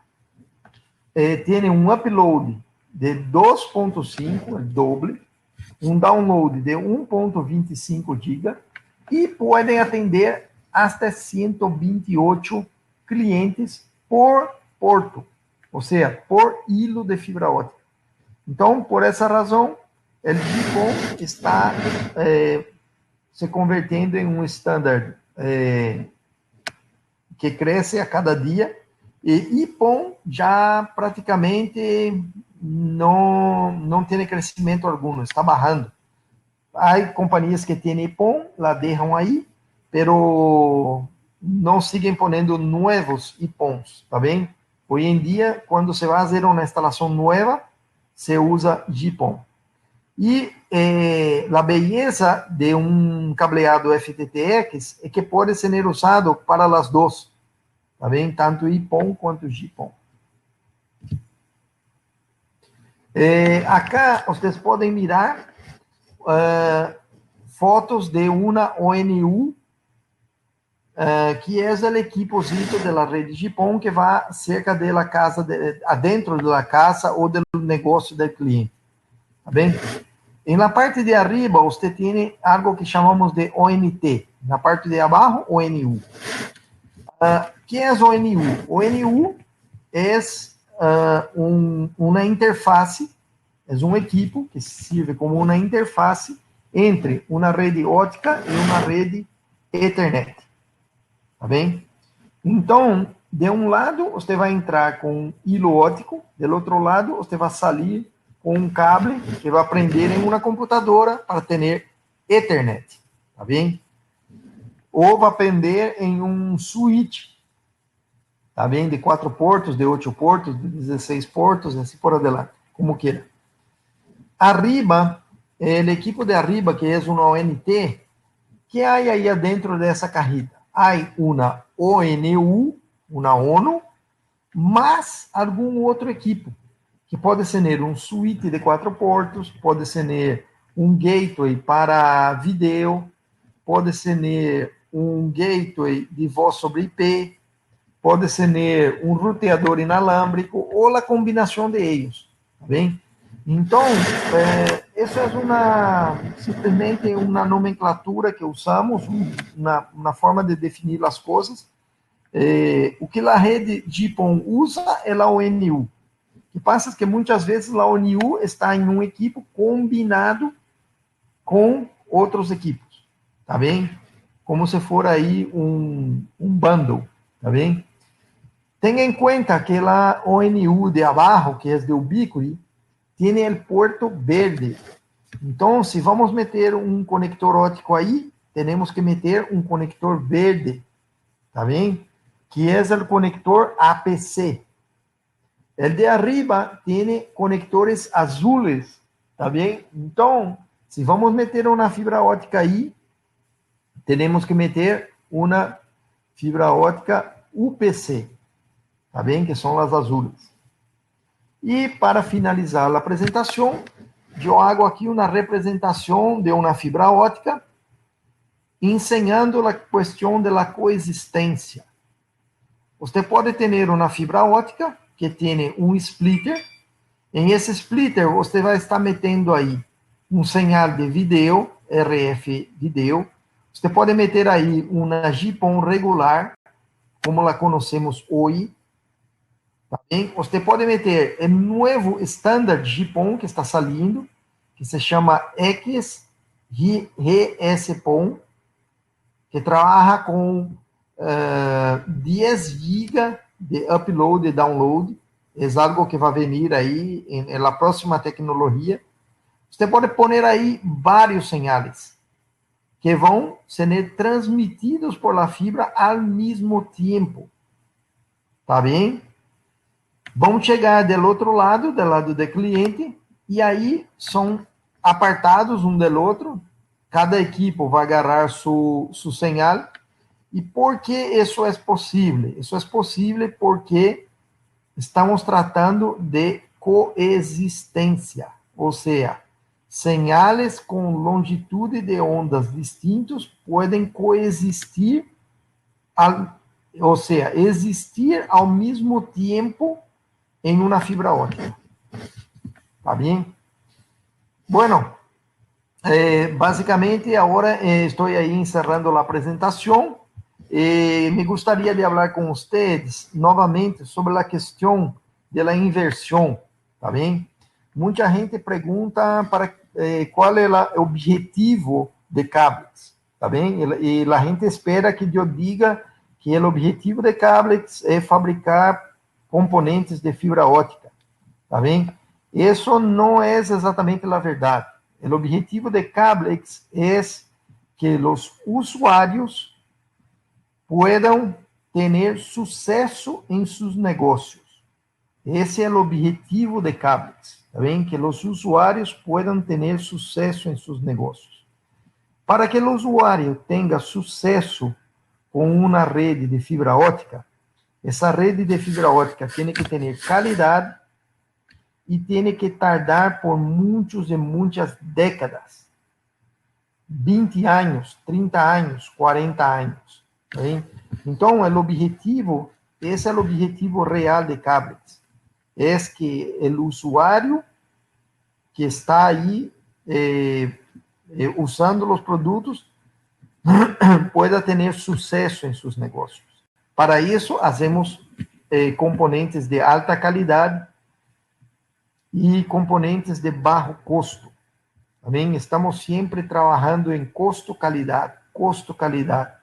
tem um upload de 2.5, o doble, um download de 1.25 GB e podem atender até 128 clientes por porto, ou seja, por hilo de fibra óptica. Então, por essa razão, o GPON está se convertendo em um estándar que cresce a cada dia, e IPON já praticamente não tem crescimento algum, está barrando. Há companhias que têm IPON, la deixam aí, pero não siguen poniendo nuevos IPONs, ¿está bem? Hoje em dia, quando se vai fazer uma instalação nova, se usa GPON. E a beleza de um cableado FTTX é que pode ser usado para as duas, ¿está bem? Tanto IPON quanto GPON. Acá, vocês podem mirar fotos de uma ONU, que é o equipozito da rede GPON que vai cerca da casa, adentro da casa ou do negócio do cliente. Tá bem? Na parte de arriba, você tem algo que chamamos de ONT. Na parte de abaixo, ONU. Que é ONU? ONU é uma interface, é um equipo que serve como uma interface entre uma rede ótica e uma rede Ethernet. Tá bem? Então, de um lado, você vai entrar com hilo óptico, do outro lado, você vai sair com um cable que vai prender em uma computadora para ter Ethernet. Tá bem? Ou vai prender em um switch, tá bem? De 4 portos, de 8 portos, de 16 portos, assim por adelante, como queira. Arriba, o equipo de arriba, que é uma ONT, que há aí dentro dessa cajita? Há uma ONU, uma ONU, mas algum outro equipo, que pode ser um switch de 4 portos, pode ser um gateway para vídeo, pode ser um gateway de voz sobre IP, pode ser um roteador inalámbrico ou a combinação de eles, tá bem? Então, isso é simplesmente uma nomenclatura que usamos, uma forma de definir as coisas. O que a rede GPON usa é a ONU. O que passa é que muitas vezes a ONU está em um equipo combinado com outros equipos, tá bem? Como se for aí um bundle, tá bem? Tenha em conta que a ONU de abaixo, que é de Ubiquiti, tem o porto verde. Então, se vamos meter um conector óptico aí, temos que meter um conector verde, tá bem? Que é o conector APC. El de arriba tem conectores azules, tá bem? Então, se vamos meter uma fibra óptica aí, temos que meter uma fibra óptica UPC, tá bem? Que são as azules. E para finalizar a apresentação, eu hago aqui uma representação de uma fibra óptica, ensinando a questão da coexistência. Você pode ter uma fibra óptica que tem um splitter. Em esse splitter, você vai estar metendo aí um sinal de vídeo, RF vídeo. Você pode meter aí uma GPON regular, como la conhecemos hoje. Tá bem? Você pode meter o novo standard GPON que está saindo, que se chama XRS-PON, que trabalha com 10 GB de upload e download. É algo que vai vir aí na próxima tecnologia. Você pode pôr aí vários sinais que vão ser transmitidos por la fibra ao mesmo tempo. Tá bem? Vão chegar do outro lado do cliente, e aí são apartados um do outro. Cada equipo vai agarrar seu sinal. E por que isso é possível? Isso é possível porque estamos tratando de coexistência, ou seja, sinais com longitude de ondas distintos podem coexistir, ou seja, existir ao mesmo tempo em uma fibra óptica. Tá bem? Bueno, basicamente agora estou aí encerrando a apresentação. Me gostaria de falar com vocês novamente sobre a questão da inversão, tá bem? Muita gente pergunta para qual é o objetivo de cables, tá bem? E a gente espera que eu diga que o objetivo de cables é fabricar componentes de fibra óptica, tá bem? Isso não é exatamente a verdade. O objetivo de cables é que os usuários puedan ter sucesso em seus negócios. Esse é o objetivo de cables, tá bem? Que os usuários puedan ter sucesso em seus negócios. Para que o usuário tenha sucesso com uma rede de fibra óptica, essa rede de fibra óptica tem que ter qualidade e tem que tardar por muitas décadas 20 años, 30 años, 40 años. ¿Sí? Entonces, el objetivo, ese es el objetivo real de Cablex, es que el usuario que está ahí usando los productos pueda tener suceso en sus negocios. Para eso hacemos componentes de alta calidad y componentes de bajo costo. También estamos siempre trabajando en costo-calidad, costo-calidad.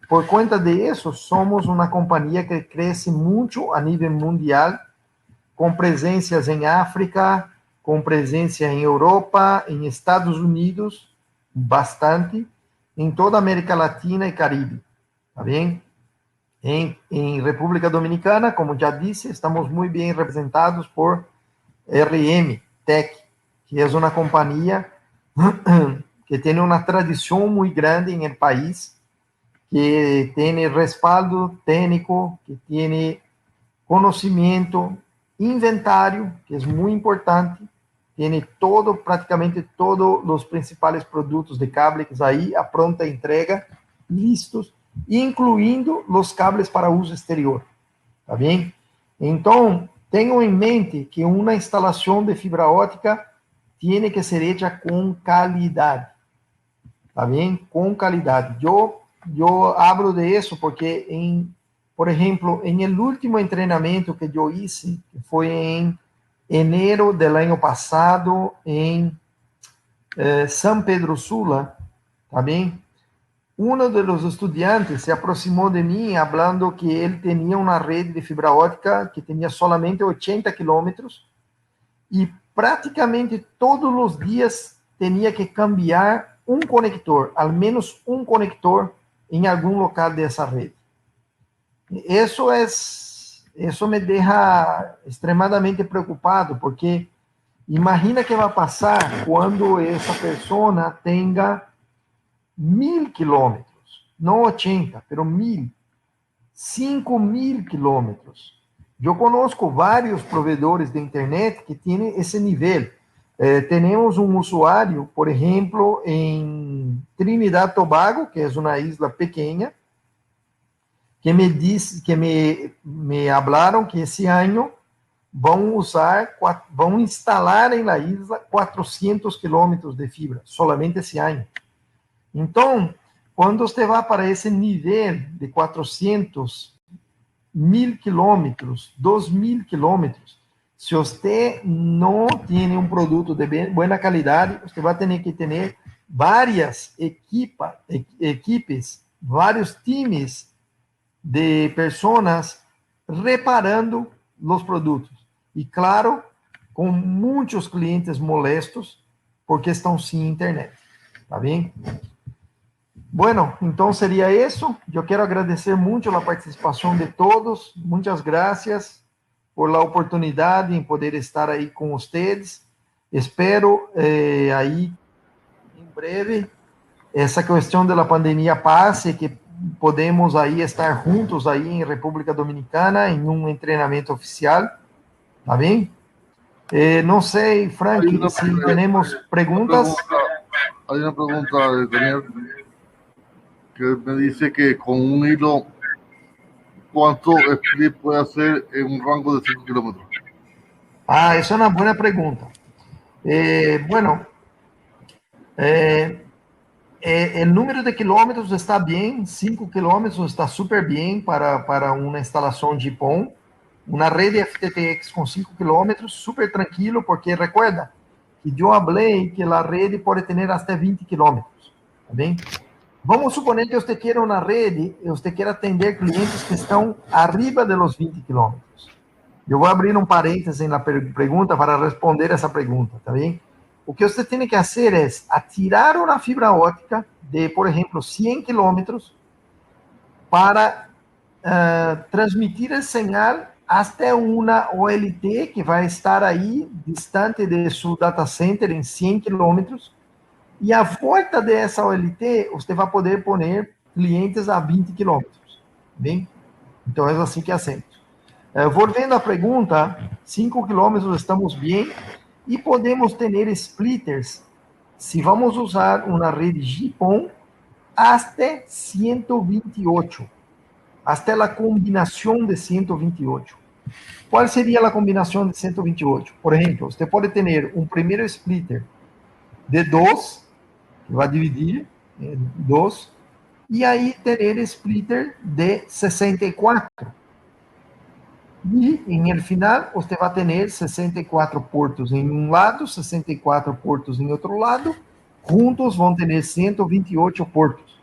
Por cuenta de eso, somos una compañía que crece mucho a nivel mundial, con presencias en África, con presencia en Europa, en Estados Unidos, bastante, en toda América Latina y Caribe. ¿Está bien? En República Dominicana, como ya dije, estamos muy bien representados por RM Tech, que es una compañía que tiene una tradición muy grande en el país, que tiene respaldo técnico, que tiene conocimiento, inventario, que es muy importante, tiene todo, prácticamente todos los principales productos de Cablex ahí a pronta entrega, listos, incluindo los cables para uso exterior, ¿está bien? Entonces, tengan en mente que una instalación de fibra óptica tiene que ser hecha con calidad, ¿está bien? Con calidad. Yo hablo de eso porque, por ejemplo, en el último entrenamiento que yo hice, que fue en enero del año pasado en San Pedro Sula, ¿está bien? Uno de los estudiantes se aproximó de mí hablando que él tenía una red de fibra óptica que tenía solamente 80 kilómetros y prácticamente todos los días tenía que cambiar un conector, al menos un conector en algún local de esa red. Eso me deja extremadamente preocupado, porque imagina qué va a pasar cuando esa persona tenga 1000 kilómetros, no 80, pero 1000, 5000 kilómetros. Yo conozco varios proveedores de Internet que tienen ese nivel. Tenemos un usuario, por ejemplo, en Trinidad Tobago, que es una isla pequeña, que me hablaron que ese año vão instalar en la isla 400 kilómetros de fibra, solamente ese año. Então, quando você vai para esse nível de 400, 1000 kilómetros, 2000 kilómetros, se você não tem um produto de boa qualidade, você vai ter que ter várias equipes, vários times de pessoas reparando os produtos. E, claro, com muitos clientes molestos, porque estão sem internet. ¿Está bem? Bueno, entonces sería eso. Yo quiero agradecer mucho la participación de todos. Muchas gracias por la oportunidad en poder estar ahí con ustedes. Espero ahí en breve esa cuestión de la pandemia pase, que podemos ahí estar juntos ahí en República Dominicana en un entrenamiento oficial. ¿Está bien? No sé, Frank, si tenemos preguntas. Hay una pregunta de Daniel, que me dice que con un hilo, ¿cuánto split puede hacer en un rango de 5 kilómetros? Ah, esa es una buena pregunta. Bueno, el número de kilómetros está bien, 5 kilómetros está súper bien para una instalación de GPON. Una red de FTTX con 5 kilómetros, súper tranquilo, porque recuerda que yo hablé que la red puede tener hasta 20 kilómetros. ¿Está bien? Vamos suponer que usted quiera una red y usted quiera atender clientes que están arriba de los 20 kilómetros. Yo voy a abrir un paréntesis en la pregunta para responder esa pregunta, ¿está bien? O que usted tiene que hacer es atirar una fibra óptica de, por ejemplo, 100 kilómetros para transmitir el señal hasta una OLT que va a estar ahí distante de su data center en 100 kilómetros. E a volta dessa OLT, você vai poder poner clientes a 20 quilômetros. Bem? Então, é assim que hacemos. Voltando à pergunta, 5 quilômetros estamos bem e podemos ter splitters si vamos a usar una red GPON hasta 128, hasta la combinación de 128. ¿Cuál sería la combinación de 128? Por ejemplo, usted puede tener un primer splitter de 2, que va a dividir en 2, y ahí tener splitter de 64. Y en el final, usted va a tener 64 puertos en un lado, 64 puertos en otro lado, juntos vão ter 128 puertos.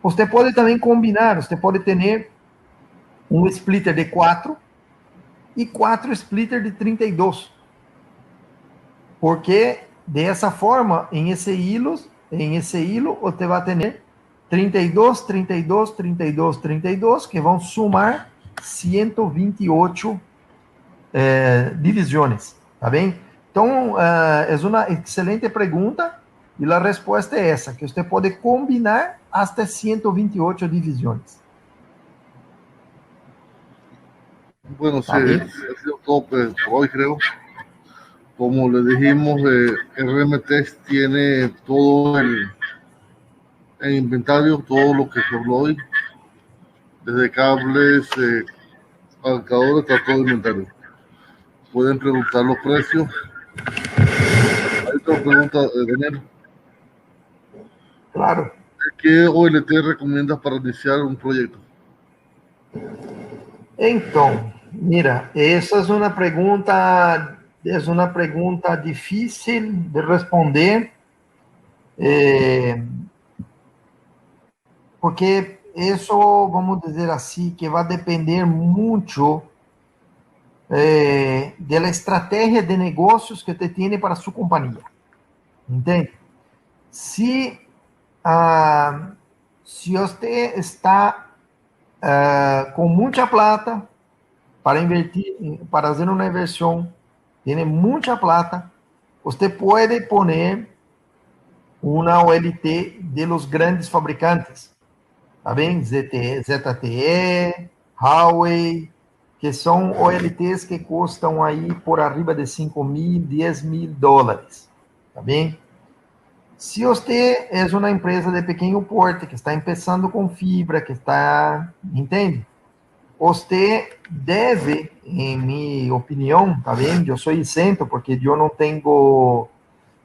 Você pode também combinar, você pode ter um splitter de 4 e 4 splitter de 32. Porque dessa forma, em esse hilo, você vai ter 32, 32, 32, 32, que vão somar 128 divisões, tá bem? Então, é uma excelente pergunta, e a resposta é essa, que você pode combinar até 128 divisões. Bueno, sí, ha sido todo por hoy, creo. Como le dijimos, RMTech tiene todo el inventario, todo lo que se habló hoy, desde cables, marcadores, está todo el inventario. Pueden preguntar los precios. Hay otra pregunta, Daniel. Claro. ¿Qué OLT recomiendas para iniciar un proyecto? Então, mira, essa é uma pergunta difícil de responder, porque isso, vamos dizer assim, que vai depender muito da estratégia de negócios que você tem para sua companhia, entende? Se você está com muita plata para invertir, para fazer uma inversão, tem muita plata, você pode poner uma OLT de los grandes fabricantes, tá bem? ZTE, Huawei, que são OLTs que custam aí por arriba de $5,000, $10,000, tá bem? Se você é uma empresa de pequeno porte, que está começando com fibra, que está, entende? Você deve, em minha opinião, tá bem? Eu sou isento, porque eu não tenho,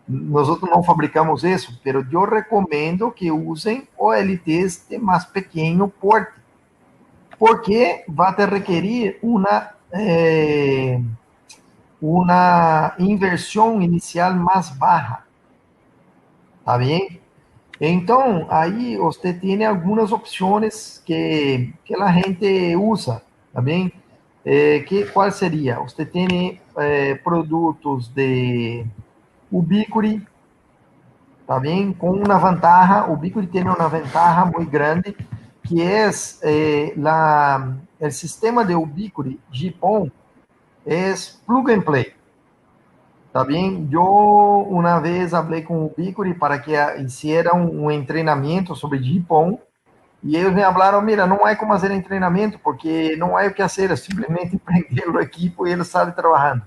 nós não fabricamos isso, mas eu recomendo que usem OLTs de mais pequeno porte, porque vai te requerir uma inversão inicial mais baixa. Tá bem? Então, aí você tem algumas opções que a gente usa, tá bem? Qual seria? Você tem produtos de Ubiquiti, tá bem? Com uma vantagem, Ubiquiti tem uma vantagem muito grande, que é o sistema de Ubiquiti GPON é plug and play. Tá bem? Eu uma vez falei com o Ubiquiti para que hicieran um treinamento sobre GPON, e eles me falaram, mira, não há como fazer treinamento, porque não há o que fazer, é simplesmente prender o equipo e ele sai trabalhando.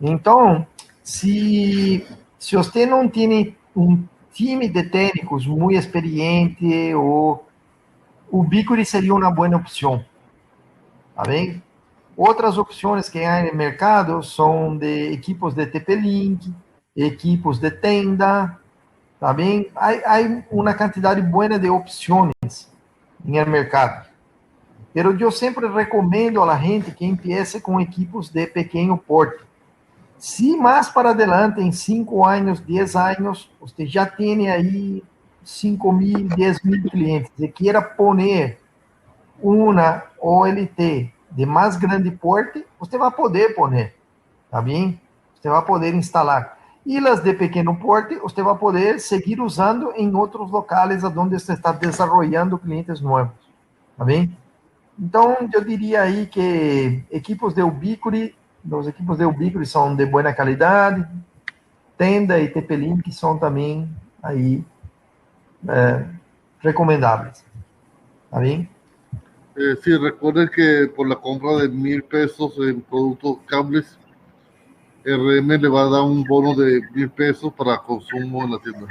Então, se você não tem um time de técnicos muito experiente, o Ubiquiti seria uma boa opção, tá bem? Outras opções que há no mercado são de equipos de TP-Link, equipos de tenda, tá bem? Há uma quantidade boa de opções no mercado. Mas eu sempre recomendo a gente que empiece com equipos de pequeno porte. Se mais para adelante, em 5 anos, 10 anos, você já tem aí 5,000, 10,000 clientes e queira poner uma OLT de mais grande porte, você vai poder poner, tá bem? Você vai poder instalar. E as de pequeno porte, você vai poder seguir usando em outros locais onde você está desenvolvendo clientes novos, tá bem? Então, eu diria aí que equipos de Ubiquiti, os equipos de Ubiquiti são de boa qualidade, Tenda e TP-Link são também aí recomendáveis, tá bem? Sí, recuerden que por la compra de $1,000 en productos cables, RM le va a dar un bono de 1.000 pesos para consumo en la tienda.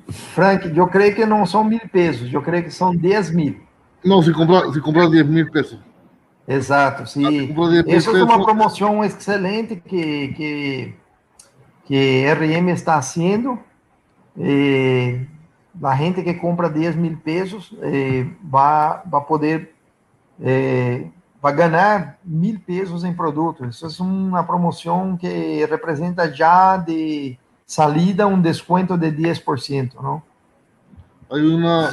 Frank, eu creio que não são 1.000 pesos, eu creio que são 10.000. No, si compras 10.000 pesos. Exato, Si sim. compras 10.000 Essa é uma pesos, promoção excelente que RM está haciendo. La gente que compra 10.000 pesos va a poder, va a ganar 1.000 pesos em produto. Isso é uma promoção que representa já de salida um descuento de 10%, não? hay una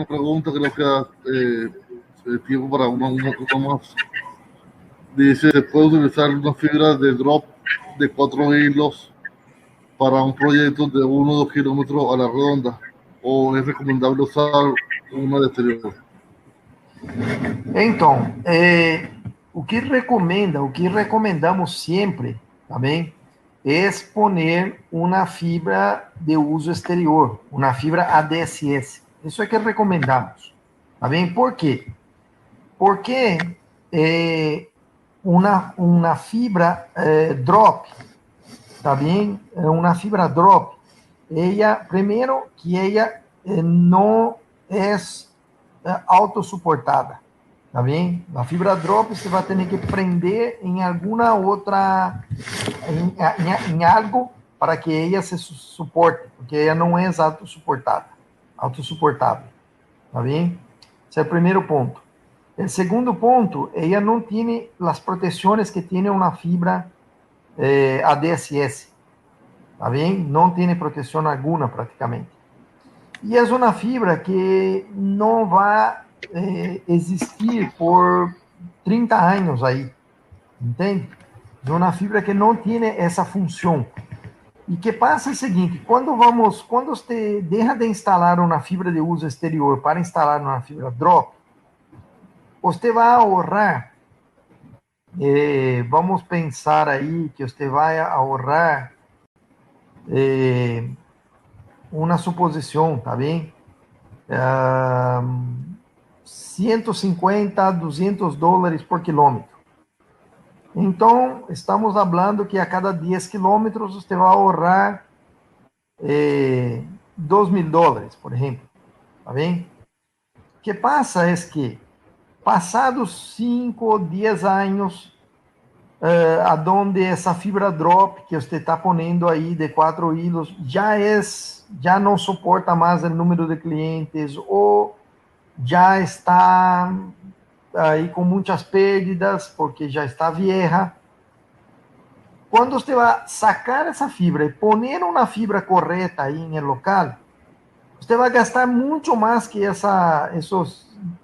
pregunta, creo que tiempo para una más. Dice, ¿se puede utilizar una fibra de drop de 4 hilos para un proyecto de 1 o 2 kilómetros a la redonda? ¿O es recomendable usar una de exterior? Então, o que recomendamos sempre, tá bem? É poner uma fibra de uso exterior, uma fibra ADSS. Isso é que recomendamos, tá bem? Por quê? Porque uma fibra drop, tá bem? Uma fibra drop, ela, primeiro, que ela não é autossuportada, tá bem? A fibra drop você vai ter que prender em alguma outra, em algo para que ela se suporte, porque ela não é autossuportável, tá bem? Esse é o primeiro ponto. O segundo ponto, ela não tem as proteções que tem uma fibra ADSS, tá bem? Não tem proteção alguma praticamente. E é uma fibra que não vai existir por 30 anos aí, entende? É uma fibra que não tem essa função. E que passa é o seguinte, quando você deixa de instalar uma fibra de uso exterior para instalar uma fibra drop, você vai ahorrar, vamos pensar aí que você vai ahorrar uma suposição, tá bem? 150 a 200 dólares por quilômetro. Então, estamos falando que a cada 10 quilômetros você vai ahorrar 2.000 dólares, por exemplo. Tá bem? O que passa é que, passados 5 ou 10 anos, aonde essa fibra drop que você está ponendo aí de 4 hilos já não suporta mais o número de clientes ou já está aí com muitas perdas porque já está vieja. Quando você vai sacar essa fibra e poner uma fibra correta aí no local, você vai gastar muito mais que esses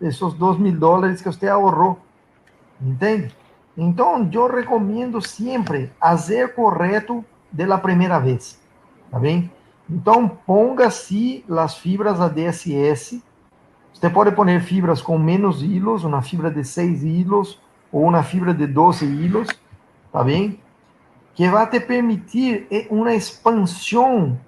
2.000 dólares que você ahorrou, entende? Então, eu recomendo sempre fazer correto da primeira vez, tá bem? Então, ponga-se as fibras ADSS. Você pode poner fibras com menos hilos, uma fibra de 6 hilos ou uma fibra de 12 hilos, tá bem? Que vai te permitir uma expansão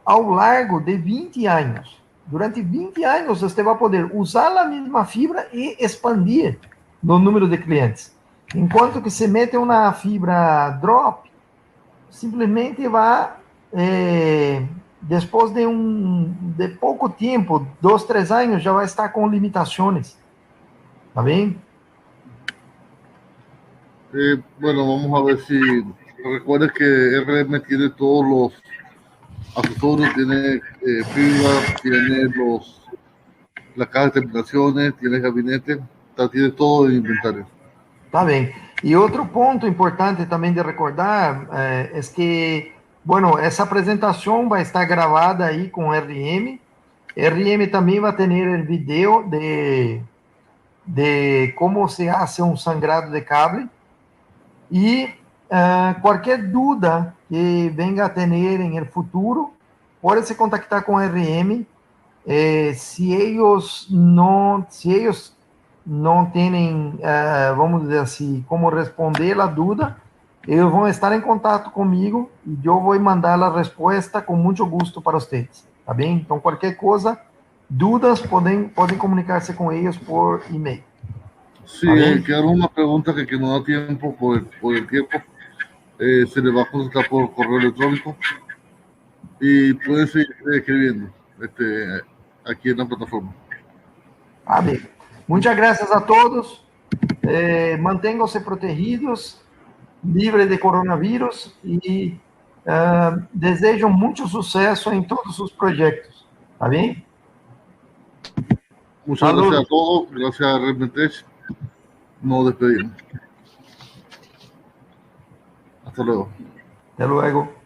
ao largo de 20 anos. Durante 20 anos, você vai poder usar a mesma fibra e expandir no número de clientes. Enquanto que se mete uma fibra drop, simplesmente vai, depois de pouco tempo, 2, 3 anos, já vai estar com limitações. ¿Tá bem? Bueno, vamos a ver si... Recuerda que RM tiene todos los accesorios, tiene fibra, tiene la caja de terminaciones, tiene gabinete, tiene todo en inventario. Tá bem. E outro ponto importante também de recordar é que, bueno, essa apresentação vai estar gravada aí com RM. RM também vai ter o vídeo de como se hace um sangrado de cable. E qualquer dúvida que venga a ter no futuro, pode se contactar com a RM. Se eles não têm, vamos dizer assim, como responder a dúvida, eles vão estar em contato comigo e eu vou mandar a resposta com muito gosto para vocês, tá bem? Então, qualquer coisa, dúvidas, podem comunicar-se com eles por e-mail. Sí, quedaron una pregunta que no da tiempo por el tiempo. se les va a contestar por correo electrónico y pueden seguir escribiendo aquí en la plataforma. Amém. Muchas gracias a todos. Manténganse protegidos, livres de coronavírus e desejo muito sucesso em todos os projetos. Tá bem? Muchas gracias a todos. Gracias a Remetech. Nos despedimos. Hasta luego. Hasta luego.